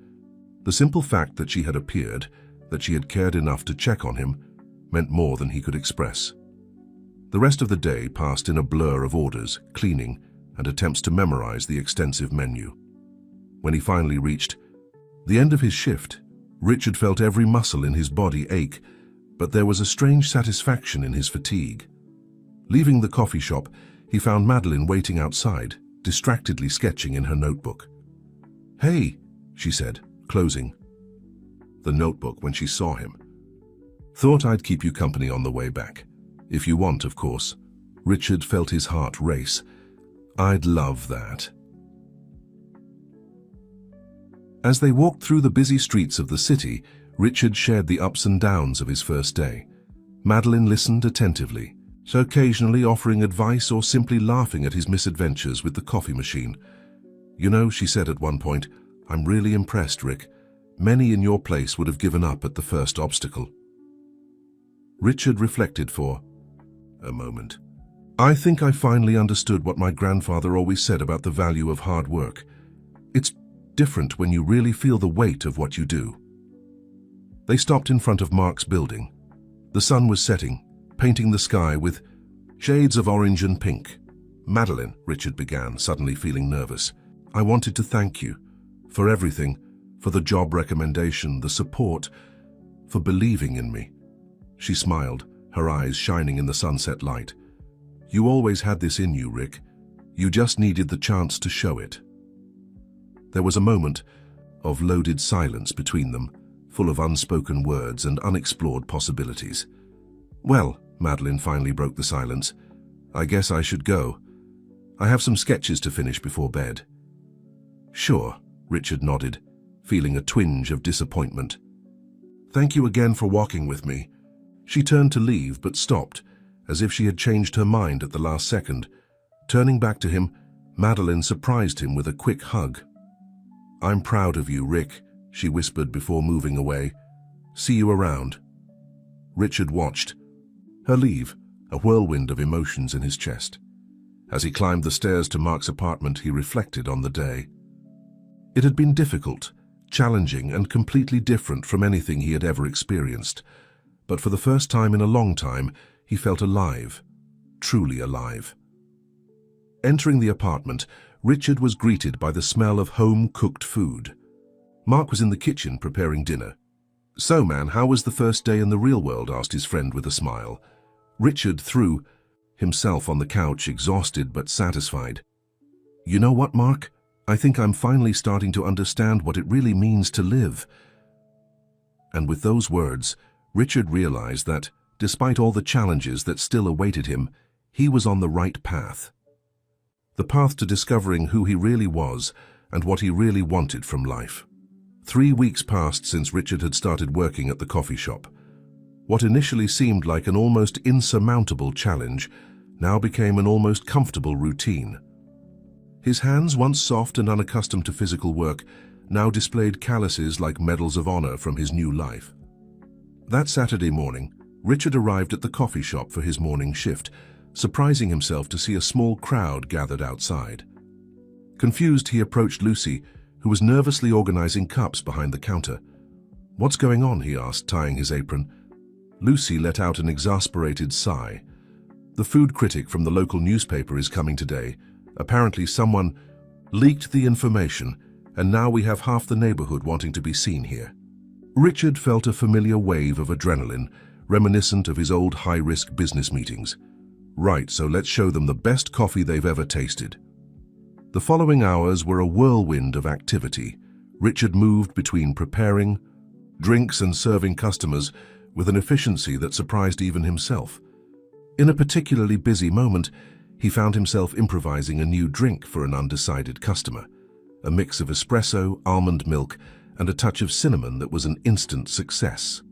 The simple fact that she had appeared, that she had cared enough to check on him, meant more than he could express. The rest of the day passed in a blur of orders, cleaning, and attempts to memorize the extensive menu. When he finally reached the end of his shift, Richard felt every muscle in his body ache, but there was a strange satisfaction in his fatigue. Leaving the coffee shop, he found Madeline waiting outside, distractedly sketching in her notebook. "Hey," she said, closing the notebook when she saw him. "Thought I'd keep you company on the way back. If you want, of course." Richard felt his heart race. "I'd love that." As they walked through the busy streets of the city, Richard shared the ups and downs of his first day. Madeline listened attentively, so occasionally offering advice or simply laughing at his misadventures with the coffee machine. "You know," she said at one point, "I'm really impressed, Rick. Many in your place would have given up at the first obstacle." Richard reflected for a moment. "I think I finally understood what my grandfather always said about the value of hard work. It's different when you really feel the weight of what you do." They stopped in front of Mark's building. The sun was setting, painting the sky with shades of orange and pink. "Madeline," Richard began, suddenly feeling nervous, "I wanted to thank you for everything, for the job recommendation, the support, for believing in me." She smiled, her eyes shining in the sunset light. "You always had this in you, Rick. You just needed the chance to show it." There was a moment of loaded silence between them, full of unspoken words and unexplored possibilities. "Well," Madeline finally broke the silence, "I guess I should go. I have some sketches to finish before bed." "Sure," Richard nodded, feeling a twinge of disappointment. "Thank you again for walking with me." She turned to leave but stopped, as if she had changed her mind at the last second. Turning back to him, Madeline surprised him with a quick hug. "I'm proud of you, Rick," she whispered before moving away. "See you around." Richard watched her leave, a whirlwind of emotions in his chest. As he climbed the stairs to Mark's apartment, he reflected on the day. It had been difficult, challenging, and completely different from anything he had ever experienced. But for the first time in a long time, he felt alive, truly alive. Entering the apartment, Richard was greeted by the smell of home-cooked food. Mark was in the kitchen preparing dinner. "So, man, how was the first day in the real world?" asked his friend with a smile. Richard threw himself on the couch, exhausted but satisfied. "You know what, Mark? I think I'm finally starting to understand what it really means to live." And with those words, Richard realized that, despite all the challenges that still awaited him, he was on the right path. The path to discovering who he really was and what he really wanted from life. 3 weeks passed since Richard had started working at the coffee shop. What initially seemed like an almost insurmountable challenge now became an almost comfortable routine. His hands, once soft and unaccustomed to physical work, now displayed calluses like medals of honor from his new life. That Saturday morning, Richard arrived at the coffee shop for his morning shift, surprising himself to see a small crowd gathered outside. Confused, he approached Lucy, who was nervously organizing cups behind the counter. "What's going on?" he asked, tying his apron. Lucy let out an exasperated sigh. "The food critic from the local newspaper is coming today. Apparently someone..." Leaked the information, and now we have half the neighborhood wanting to be seen here. Richard felt a familiar wave of adrenaline, reminiscent of his old high-risk business meetings. Right, so let's show them the best coffee they've ever tasted. The following hours were a whirlwind of activity. Richard moved between preparing drinks and serving customers with an efficiency that surprised even himself. In a particularly busy moment, he found himself improvising a new drink for an undecided customer, a mix of espresso, almond milk, and a touch of cinnamon that was an instant success.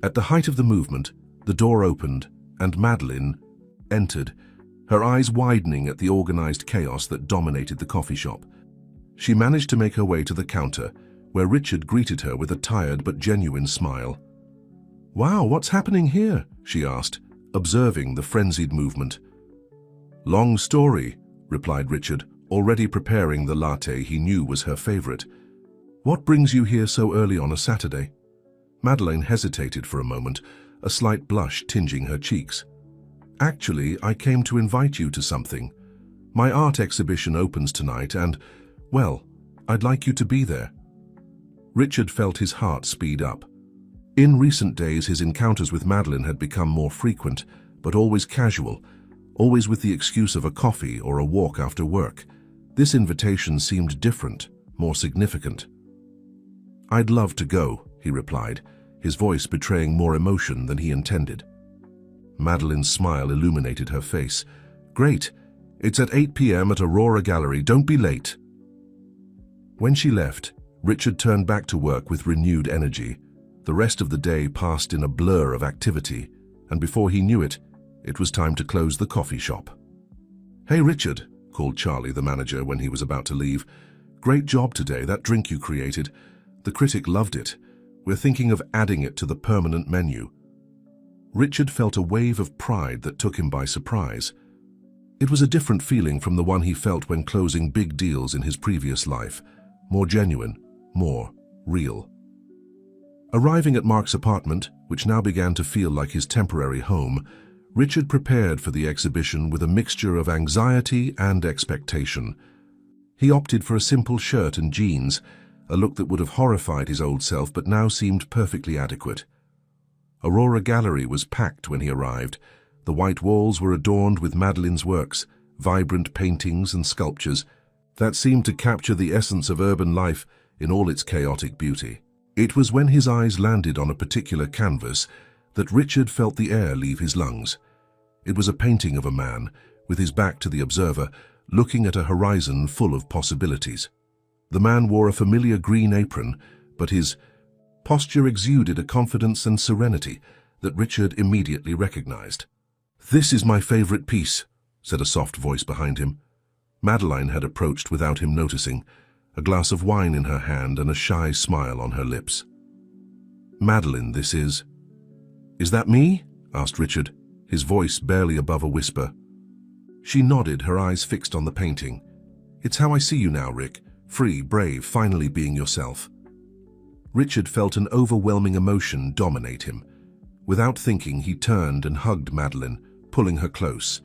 At the height of the movement, the door opened and Madeline entered, her eyes widening at the organized chaos that dominated the coffee shop. She managed to make her way to the counter, where Richard greeted her with a tired but genuine smile. "Wow, what's happening here?" she asked, observing the frenzied movement. "Long story," replied Richard, already preparing the latte he knew was her favorite. "What brings you here so early on a Saturday?" Madeleine hesitated for a moment, a slight blush tinging her cheeks. "Actually, I came to invite you to something. My art exhibition opens tonight and, well, I'd like you to be there." Richard felt his heart speed up. In recent days, his encounters with Madeleine had become more frequent, but always casual, always with the excuse of a coffee or a walk after work. This invitation seemed different, more significant. "I'd love to go," he replied, his voice betraying more emotion than he intended. Madeleine's smile illuminated her face. "Great. It's at 8 p.m. at Aurora Gallery. Don't be late." When she left, Richard turned back to work with renewed energy. The rest of the day passed in a blur of activity, and before he knew it, it was time to close the coffee shop. "Hey, Richard," called Charlie, the manager, when he was about to leave. "Great job today, that drink you created. The critic loved it. We're thinking of adding it to the permanent menu." Richard felt a wave of pride that took him by surprise. It was a different feeling from the one he felt when closing big deals in his previous life, more genuine, more real. Arriving at Mark's apartment, which now began to feel like his temporary home, Richard prepared for the exhibition with a mixture of anxiety and expectation. He opted for a simple shirt and jeans, a look that would have horrified his old self but now seemed perfectly adequate. Aurora Gallery was packed when he arrived. The white walls were adorned with Madeleine's works, vibrant paintings and sculptures that seemed to capture the essence of urban life in all its chaotic beauty. It was when his eyes landed on a particular canvas that Richard felt the air leave his lungs. It was a painting of a man, with his back to the observer, looking at a horizon full of possibilities. The man wore a familiar green apron, but his posture exuded a confidence and serenity that Richard immediately recognized. "This is my favorite piece," said a soft voice behind him. Madeleine had approached without him noticing, a glass of wine in her hand and a shy smile on her lips. "Madeleine, this is..." "Is that me?" asked Richard, his voice barely above a whisper. She nodded, her eyes fixed on the painting. "It's how I see you now, Rick. Free, brave, finally being yourself." Richard felt an overwhelming emotion dominate him. Without thinking, he turned and hugged Madeleine, pulling her close.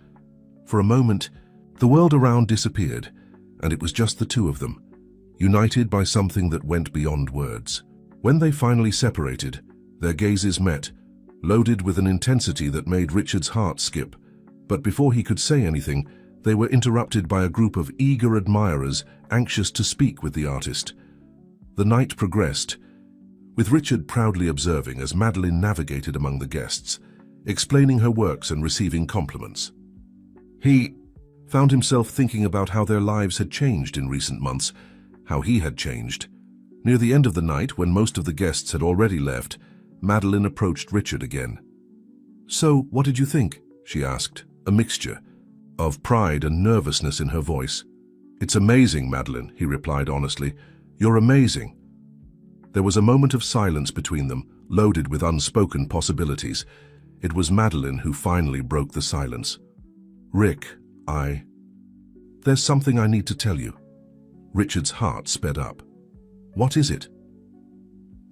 For a moment, the world around disappeared, and it was just the two of them, united by something that went beyond words. When they finally separated, their gazes met, loaded with an intensity that made Richard's heart skip. But before he could say anything, they were interrupted by a group of eager admirers anxious to speak with the artist. The night progressed, with Richard proudly observing as Madeleine navigated among the guests, explaining her works and receiving compliments. He found himself thinking about how their lives had changed in recent months, how he had changed. Near the end of the night, when most of the guests had already left, Madeleine approached Richard again. "So, what did you think?" she asked, a mixture of pride and nervousness in her voice. "It's amazing, Madeleine," he replied honestly. "You're amazing." There was a moment of silence between them, loaded with unspoken possibilities. It was Madeleine who finally broke the silence. "Rick, there's something I need to tell you." Richard's heart sped up. "What is it?"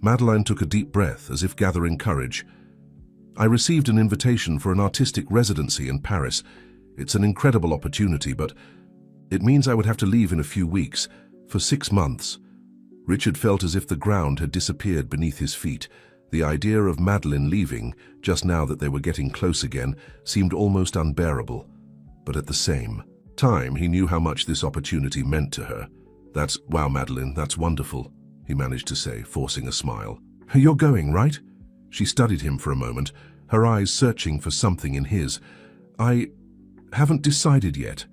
Madeleine took a deep breath, as if gathering courage. "I received an invitation for an artistic residency in Paris. It's an incredible opportunity, but It means I would have to leave in a few weeks, for 6 months. Richard felt as if the ground had disappeared beneath his feet. The idea of Madeline leaving, just now that they were getting close again, seemed almost unbearable. But at the same time, he knew how much this opportunity meant to her. Wow, Madeline, that's wonderful, he managed to say, forcing a smile. You're going, right? She studied him for a moment, her eyes searching for something in his. I haven't decided yet.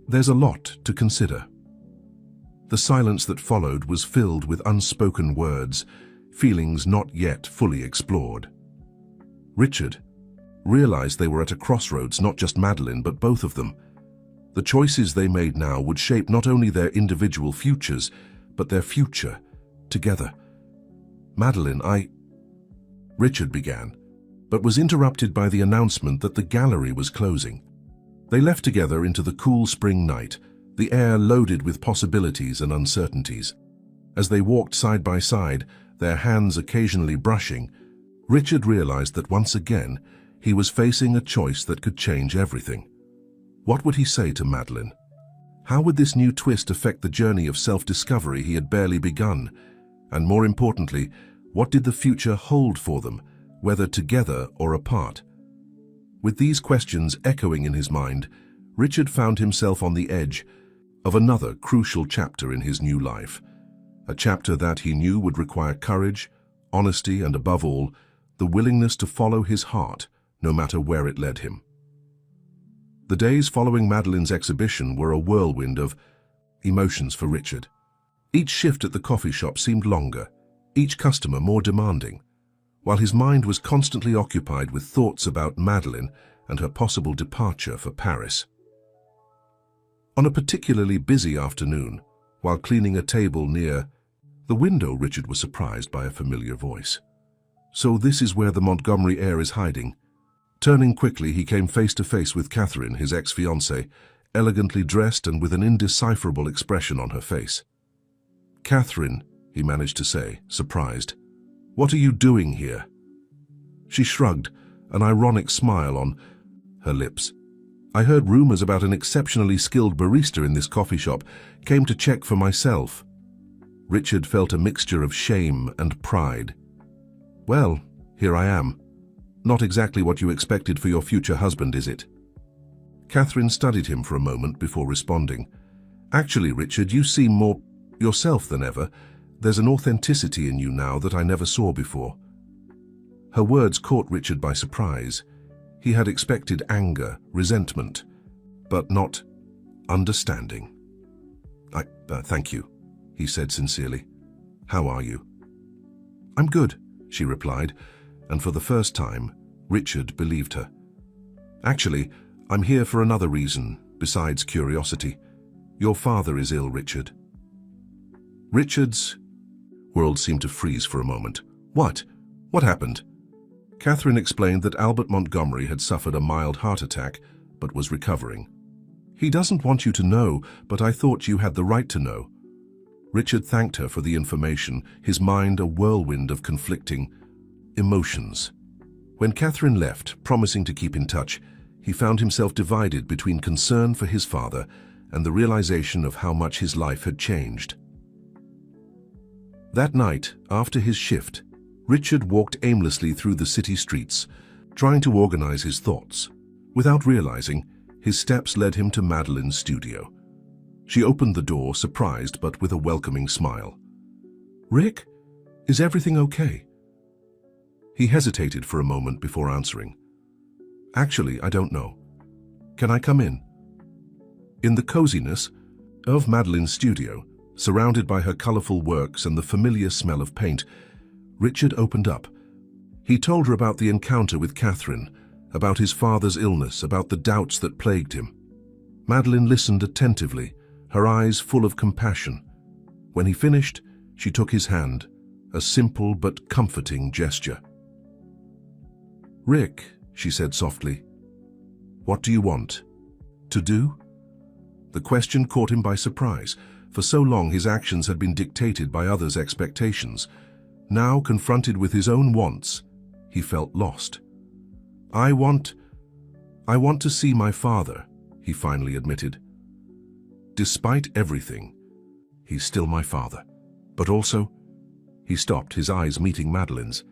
There's a lot to consider. The silence that followed was filled with unspoken words, feelings not yet fully explored. Richard realized they were at a crossroads, not just Madeline, but both of them. The choices they made now would shape not only their individual futures, but their future together. Madeline, Richard began, but was interrupted by the announcement that the gallery was closing. They left together into the cool spring night, the air loaded with possibilities and uncertainties. As they walked side by side, their hands occasionally brushing, Richard realized that once again he was facing a choice that could change everything. What would he say to Madeline? How would this new twist affect the journey of self-discovery he had barely begun? And more importantly, what did the future hold for them, whether together or apart? With these questions echoing in his mind, Richard found himself on the edge of another crucial chapter in his new life. A chapter that he knew would require courage, honesty, and above all, the willingness to follow his heart, no matter where it led him. The days following Madeline's exhibition were a whirlwind of emotions for Richard. Each shift at the coffee shop seemed longer, each customer more demanding, while his mind was constantly occupied with thoughts about Madeline and her possible departure for Paris. On a particularly busy afternoon, while cleaning a table near the window, Richard was surprised by a familiar voice. So this is where the Montgomery heir is hiding. Turning quickly, he came face to face with Catherine, his ex-fiancée, elegantly dressed and with an indecipherable expression on her face. "Catherine," he managed to say, surprised, "what are you doing here?" She shrugged, an ironic smile on her lips. "I heard rumors about an exceptionally skilled barista in this coffee shop. Came to check for myself." Richard felt a mixture of shame and pride. "Well, here I am. Not exactly what you expected for your future husband, is it?" Catherine studied him for a moment before responding. "Actually, Richard, you seem more yourself than ever. There's an authenticity in you now that I never saw before." Her words caught Richard by surprise. He had expected anger, resentment, but not understanding. Thank you," he said sincerely. "How are you?" "I'm good," she replied, and for the first time, Richard believed her. "Actually, I'm here for another reason, besides curiosity. Your father is ill, Richard." Richard's world seemed to freeze for a moment. What? What happened? Catherine explained that Albert Montgomery had suffered a mild heart attack, but was recovering. "He doesn't want you to know, but I thought you had the right to know." Richard thanked her for the information, his mind a whirlwind of conflicting emotions. When Catherine left, promising to keep in touch, he found himself divided between concern for his father and the realization of how much his life had changed. That night, after his shift, Richard walked aimlessly through the city streets, trying to organize his thoughts. Without realizing, his steps led him to Madeline's studio. She opened the door, surprised but with a welcoming smile. "Rick, is everything okay?" He hesitated for a moment before answering. "Actually, I don't know. Can I come in?" In the coziness of Madeline's studio, surrounded by her colorful works and the familiar smell of paint, Richard opened up. He told her about the encounter with Catherine, about his father's illness, about the doubts that plagued him. Madeline listened attentively, her eyes full of compassion. When he finished, she took his hand, a simple but comforting gesture. "Rick," she said softly, "what do you want to do?" The question caught him by surprise. For so long his actions had been dictated by others' expectations. Now, confronted with his own wants, he felt lost. I want to see my father," he finally admitted. despite everything, he's still my father. But also, he stopped, his eyes meeting Madeline's.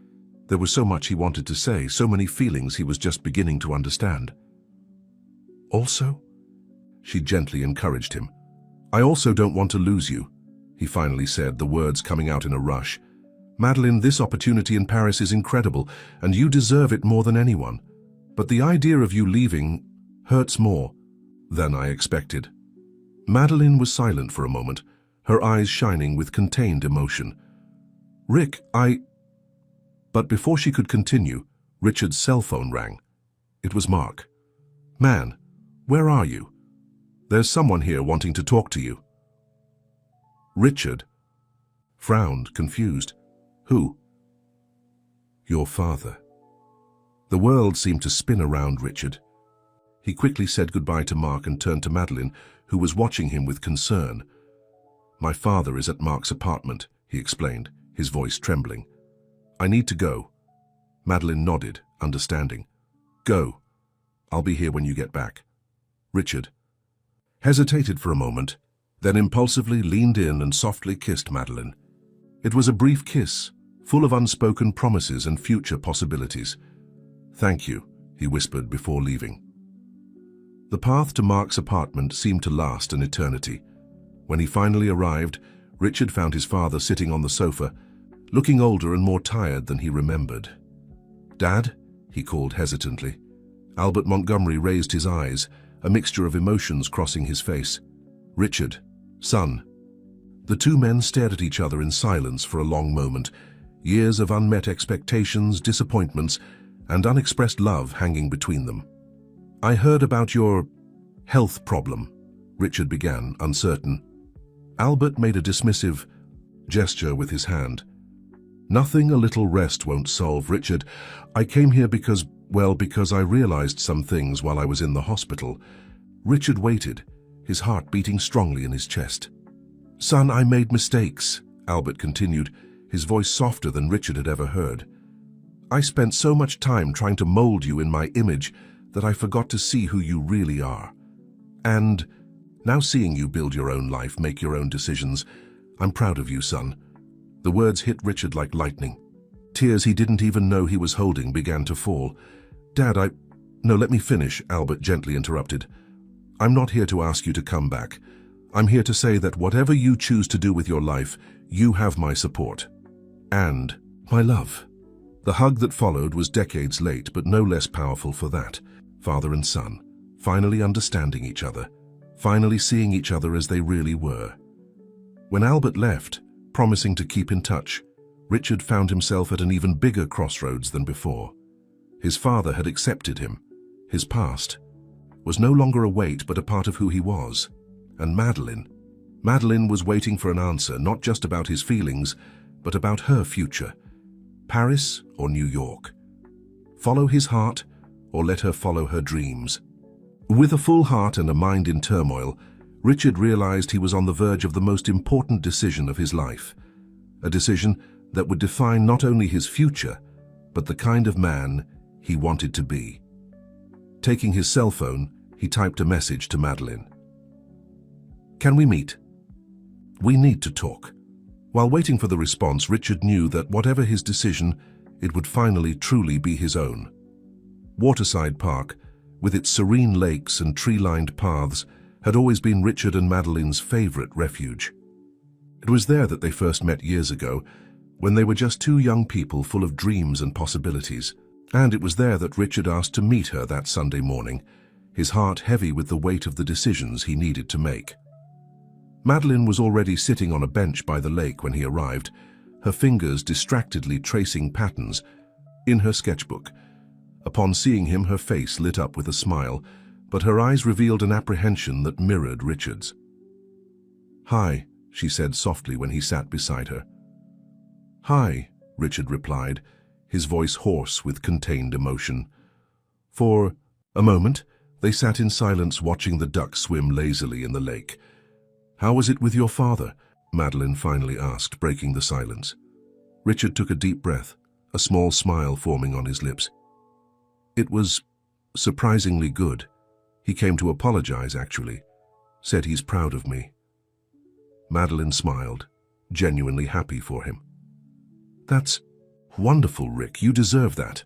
There was so much he wanted to say, so many feelings he was just beginning to understand. Also? She gently encouraged him. I also don't want to lose you, he finally said, the words coming out in a rush. Madeline, this opportunity in Paris is incredible, and you deserve it more than anyone. But the idea of you leaving hurts more than I expected. Madeline was silent for a moment, her eyes shining with contained emotion. Rick, But before she could continue, Richard's cell phone rang. It was Mark. Man, where are you? There's someone here wanting to talk to you. Richard frowned, confused. Who? Your father. The world seemed to spin around Richard. He quickly said goodbye to Mark and turned to Madeline, who was watching him with concern. My father is at Mark's apartment, he explained, his voice trembling. I need to go. Madeline nodded, understanding. Go. I'll be here when you get back. Richard hesitated for a moment, then impulsively leaned in and softly kissed Madeline. It was a brief kiss, full of unspoken promises and future possibilities. Thank you, he whispered before leaving. The path to Mark's apartment seemed to last an eternity. When he finally arrived, Richard found his father sitting on the sofa, looking older and more tired than he remembered. Dad? He called hesitantly. Albert Montgomery raised his eyes, a mixture of emotions crossing his face. Richard, son. The two men stared at each other in silence for a long moment, years of unmet expectations, disappointments, and unexpressed love hanging between them. I heard about your health problem, Richard began, uncertain. Albert made a dismissive gesture with his hand. Nothing a little rest won't solve, Richard. I came here because I realized some things while I was in the hospital. Richard waited, his heart beating strongly in his chest. Son, I made mistakes, Albert continued, his voice softer than Richard had ever heard. I spent so much time trying to mold you in my image that I forgot to see who you really are. And now seeing you build your own life, make your own decisions, I'm proud of you, son. The words hit Richard like lightning. Tears he didn't even know he was holding began to fall. Dad, No, let me finish, Albert gently interrupted. I'm not here to ask you to come back. I'm here to say that whatever you choose to do with your life, you have my support. And my love. The hug that followed was decades late, but no less powerful for that. Father and son, finally understanding each other, finally seeing each other as they really were. When Albert left, promising to keep in touch, Richard found himself at an even bigger crossroads than before. His father had accepted him. His past was no longer a weight but a part of who he was. And Madeline was waiting for an answer, not just about his feelings, but about her future. Paris or New York? Follow his heart or let her follow her dreams? With a full heart and a mind in turmoil, Richard realized he was on the verge of the most important decision of his life. A decision that would define not only his future, but the kind of man he wanted to be. Taking his cell phone, he typed a message to Madeline. Can we meet? We need to talk. While waiting for the response, Richard knew that whatever his decision, it would finally truly be his own. Waterside Park, with its serene lakes and tree-lined paths, had always been Richard and Madeline's favorite refuge. It was there that they first met years ago, when they were just two young people full of dreams and possibilities. And it was there that Richard asked to meet her that Sunday morning, his heart heavy with the weight of the decisions he needed to make. Madeline was already sitting on a bench by the lake when he arrived, her fingers distractedly tracing patterns in her sketchbook. Upon seeing him, her face lit up with a smile, but her eyes revealed an apprehension that mirrored Richard's. Hi, she said softly when he sat beside her. Hi, Richard replied, his voice hoarse with contained emotion. For a moment, they sat in silence watching the ducks swim lazily in the lake. How was it with your father? Madeline finally asked, breaking the silence. Richard took a deep breath, a small smile forming on his lips. It was surprisingly good. He came to apologize, actually. Said he's proud of me. Madeline smiled, genuinely happy for him. That's wonderful, Rick. You deserve that.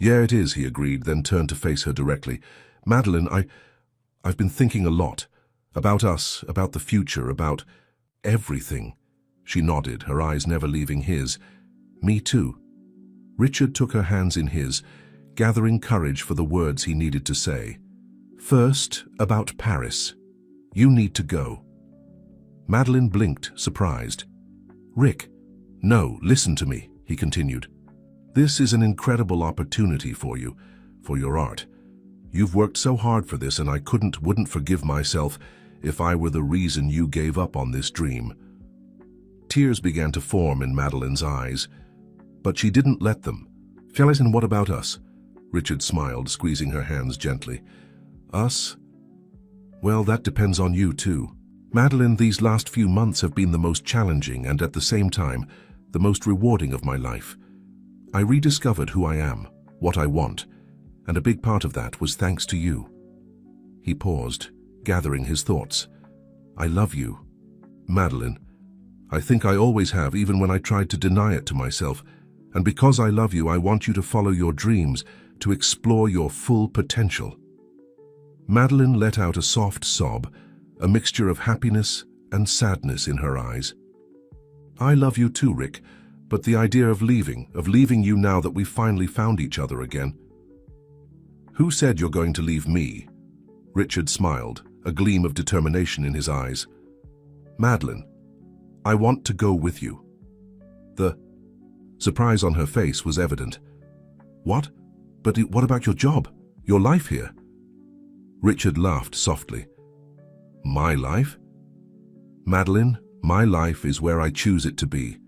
Yeah, it is, he agreed, then turned to face her directly. Madeline, I've been thinking a lot. About us, about the future, about everything. She nodded, her eyes never leaving his. Me too. Richard took her hands in his, gathering courage for the words he needed to say. First, about Paris. You need to go. Madeline blinked, surprised. Rick, no, listen to me, he continued. This is an incredible opportunity for you, for your art. You've worked so hard for this, and I wouldn't forgive myself if I were the reason you gave up on this dream. Tears began to form in Madeline's eyes, but she didn't let them. Phyllis, and what about us? Richard smiled, squeezing her hands gently. Us? Well, that depends on you too. Madeline, these last few months have been the most challenging and at the same time, the most rewarding of my life. I rediscovered who I am, what I want, and a big part of that was thanks to you. He paused, gathering his thoughts. I love you. Madeline, I think I always have, even when I tried to deny it to myself. And because I love you, I want you to follow your dreams, to explore your full potential. Madeline let out a soft sob, a mixture of happiness and sadness in her eyes. I love you too, Rick, but the idea of leaving you now that we've finally found each other again. Who said you're going to leave me? Richard smiled, a gleam of determination in his eyes. Madeline, I want to go with you. The surprise on her face was evident. What? But what about your job? Your life here? Richard laughed softly. My life? Madeline, my life is where I choose it to be.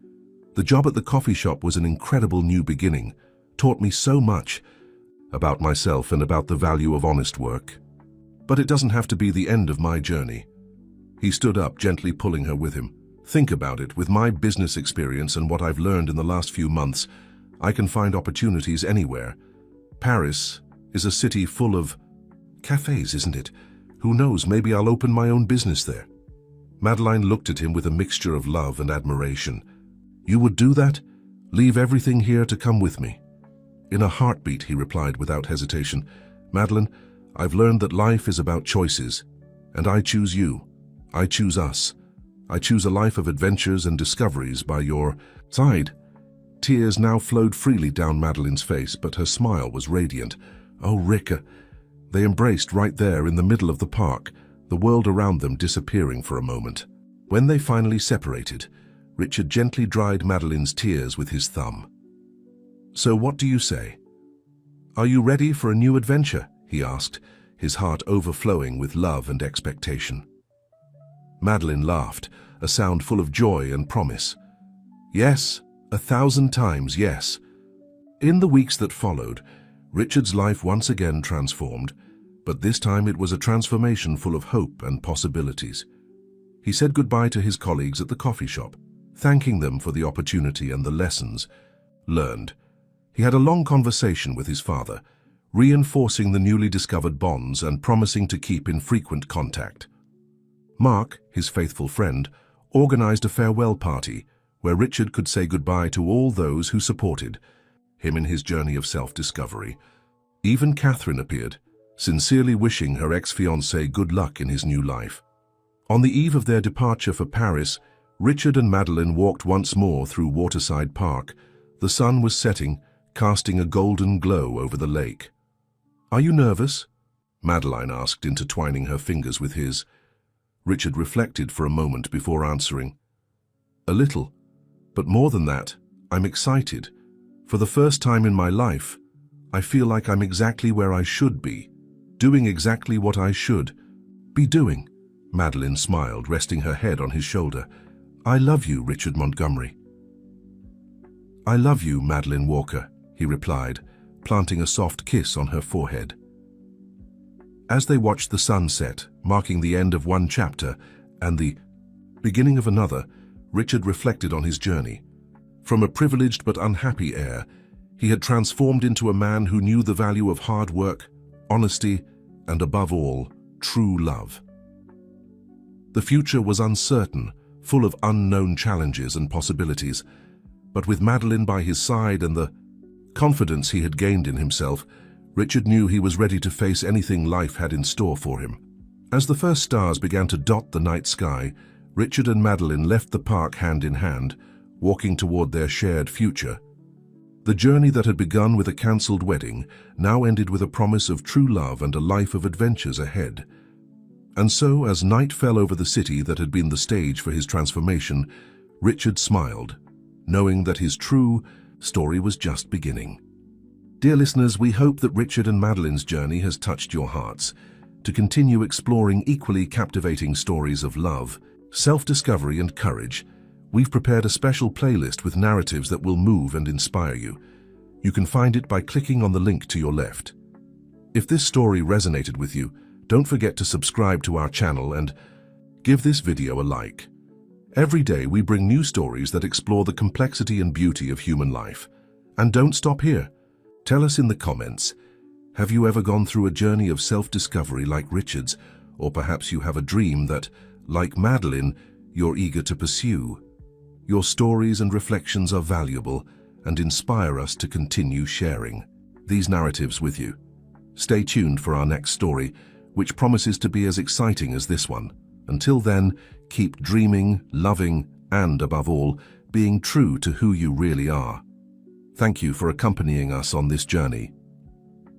The job at the coffee shop was an incredible new beginning, taught me so much about myself and about the value of honest work. But it doesn't have to be the end of my journey. He stood up, gently pulling her with him. Think about it, with my business experience and what I've learned in the last few months, I can find opportunities anywhere. Paris is a city full of cafes, isn't it? Who knows, maybe I'll open my own business there. Madeline looked at him with a mixture of love and admiration. You would do that? Leave everything here to come with me? In a heartbeat, he replied without hesitation. Madeline, I've learned that life is about choices, and I choose you. I choose us. I choose a life of adventures and discoveries by your side. Tears now flowed freely down Madeline's face, but her smile was radiant. Oh, Rick. They embraced right there in the middle of the park, the world around them disappearing for a moment. When they finally separated, Richard gently dried Madeline's tears with his thumb. So what do you say? Are you ready for a new adventure? He asked, his heart overflowing with love and expectation. Madeline laughed, a sound full of joy and promise. Yes, 1,000 times yes. In the weeks that followed, Richard's life once again transformed, but this time it was a transformation full of hope and possibilities. He said goodbye to his colleagues at the coffee shop, thanking them for the opportunity and the lessons learned. He had a long conversation with his father, reinforcing the newly discovered bonds and promising to keep in frequent contact. Mark, his faithful friend, organized a farewell party where Richard could say goodbye to all those who supported him in his journey of self-discovery. Even Catherine appeared, sincerely wishing her ex-fiancé good luck in his new life. On the eve of their departure for Paris, Richard and Madeline walked once more through Waterside Park. The sun was setting, casting a golden glow over the lake. Are you nervous? Madeline asked, intertwining her fingers with his. Richard reflected for a moment before answering. A little, but more than that, I'm excited. For the first time in my life, I feel like I'm exactly where I should be, doing exactly what I should be doing. Madeline smiled, resting her head on his shoulder. I love you, Richard Montgomery. I love you, Madeline Walker, he replied, planting a soft kiss on her forehead. As they watched the sun set, marking the end of one chapter and the beginning of another, Richard reflected on his journey. From a privileged but unhappy heir, he had transformed into a man who knew the value of hard work, honesty, and above all, true love. The future was uncertain, full of unknown challenges and possibilities, but with Madeline by his side and the confidence he had gained in himself, Richard knew he was ready to face anything life had in store for him. As the first stars began to dot the night sky, Richard and Madeline left the park hand in hand, walking toward their shared future. The journey that had begun with a cancelled wedding now ended with a promise of true love and a life of adventures ahead. And so, as night fell over the city that had been the stage for his transformation, Richard smiled, knowing that his true story was just beginning. Dear listeners, we hope that Richard and Madeline's journey has touched your hearts. To continue exploring equally captivating stories of love, self-discovery and courage, we've prepared a special playlist with narratives that will move and inspire you. You can find it by clicking on the link to your left. If this story resonated with you, don't forget to subscribe to our channel and give this video a like. Every day we bring new stories that explore the complexity and beauty of human life. And don't stop here. Tell us in the comments, have you ever gone through a journey of self-discovery like Richard's, or perhaps you have a dream that, like Madeline, you're eager to pursue? Your stories and reflections are valuable and inspire us to continue sharing these narratives with you. Stay tuned for our next story, which promises to be as exciting as this one. Until then, keep dreaming, loving, and above all, being true to who you really are. Thank you for accompanying us on this journey.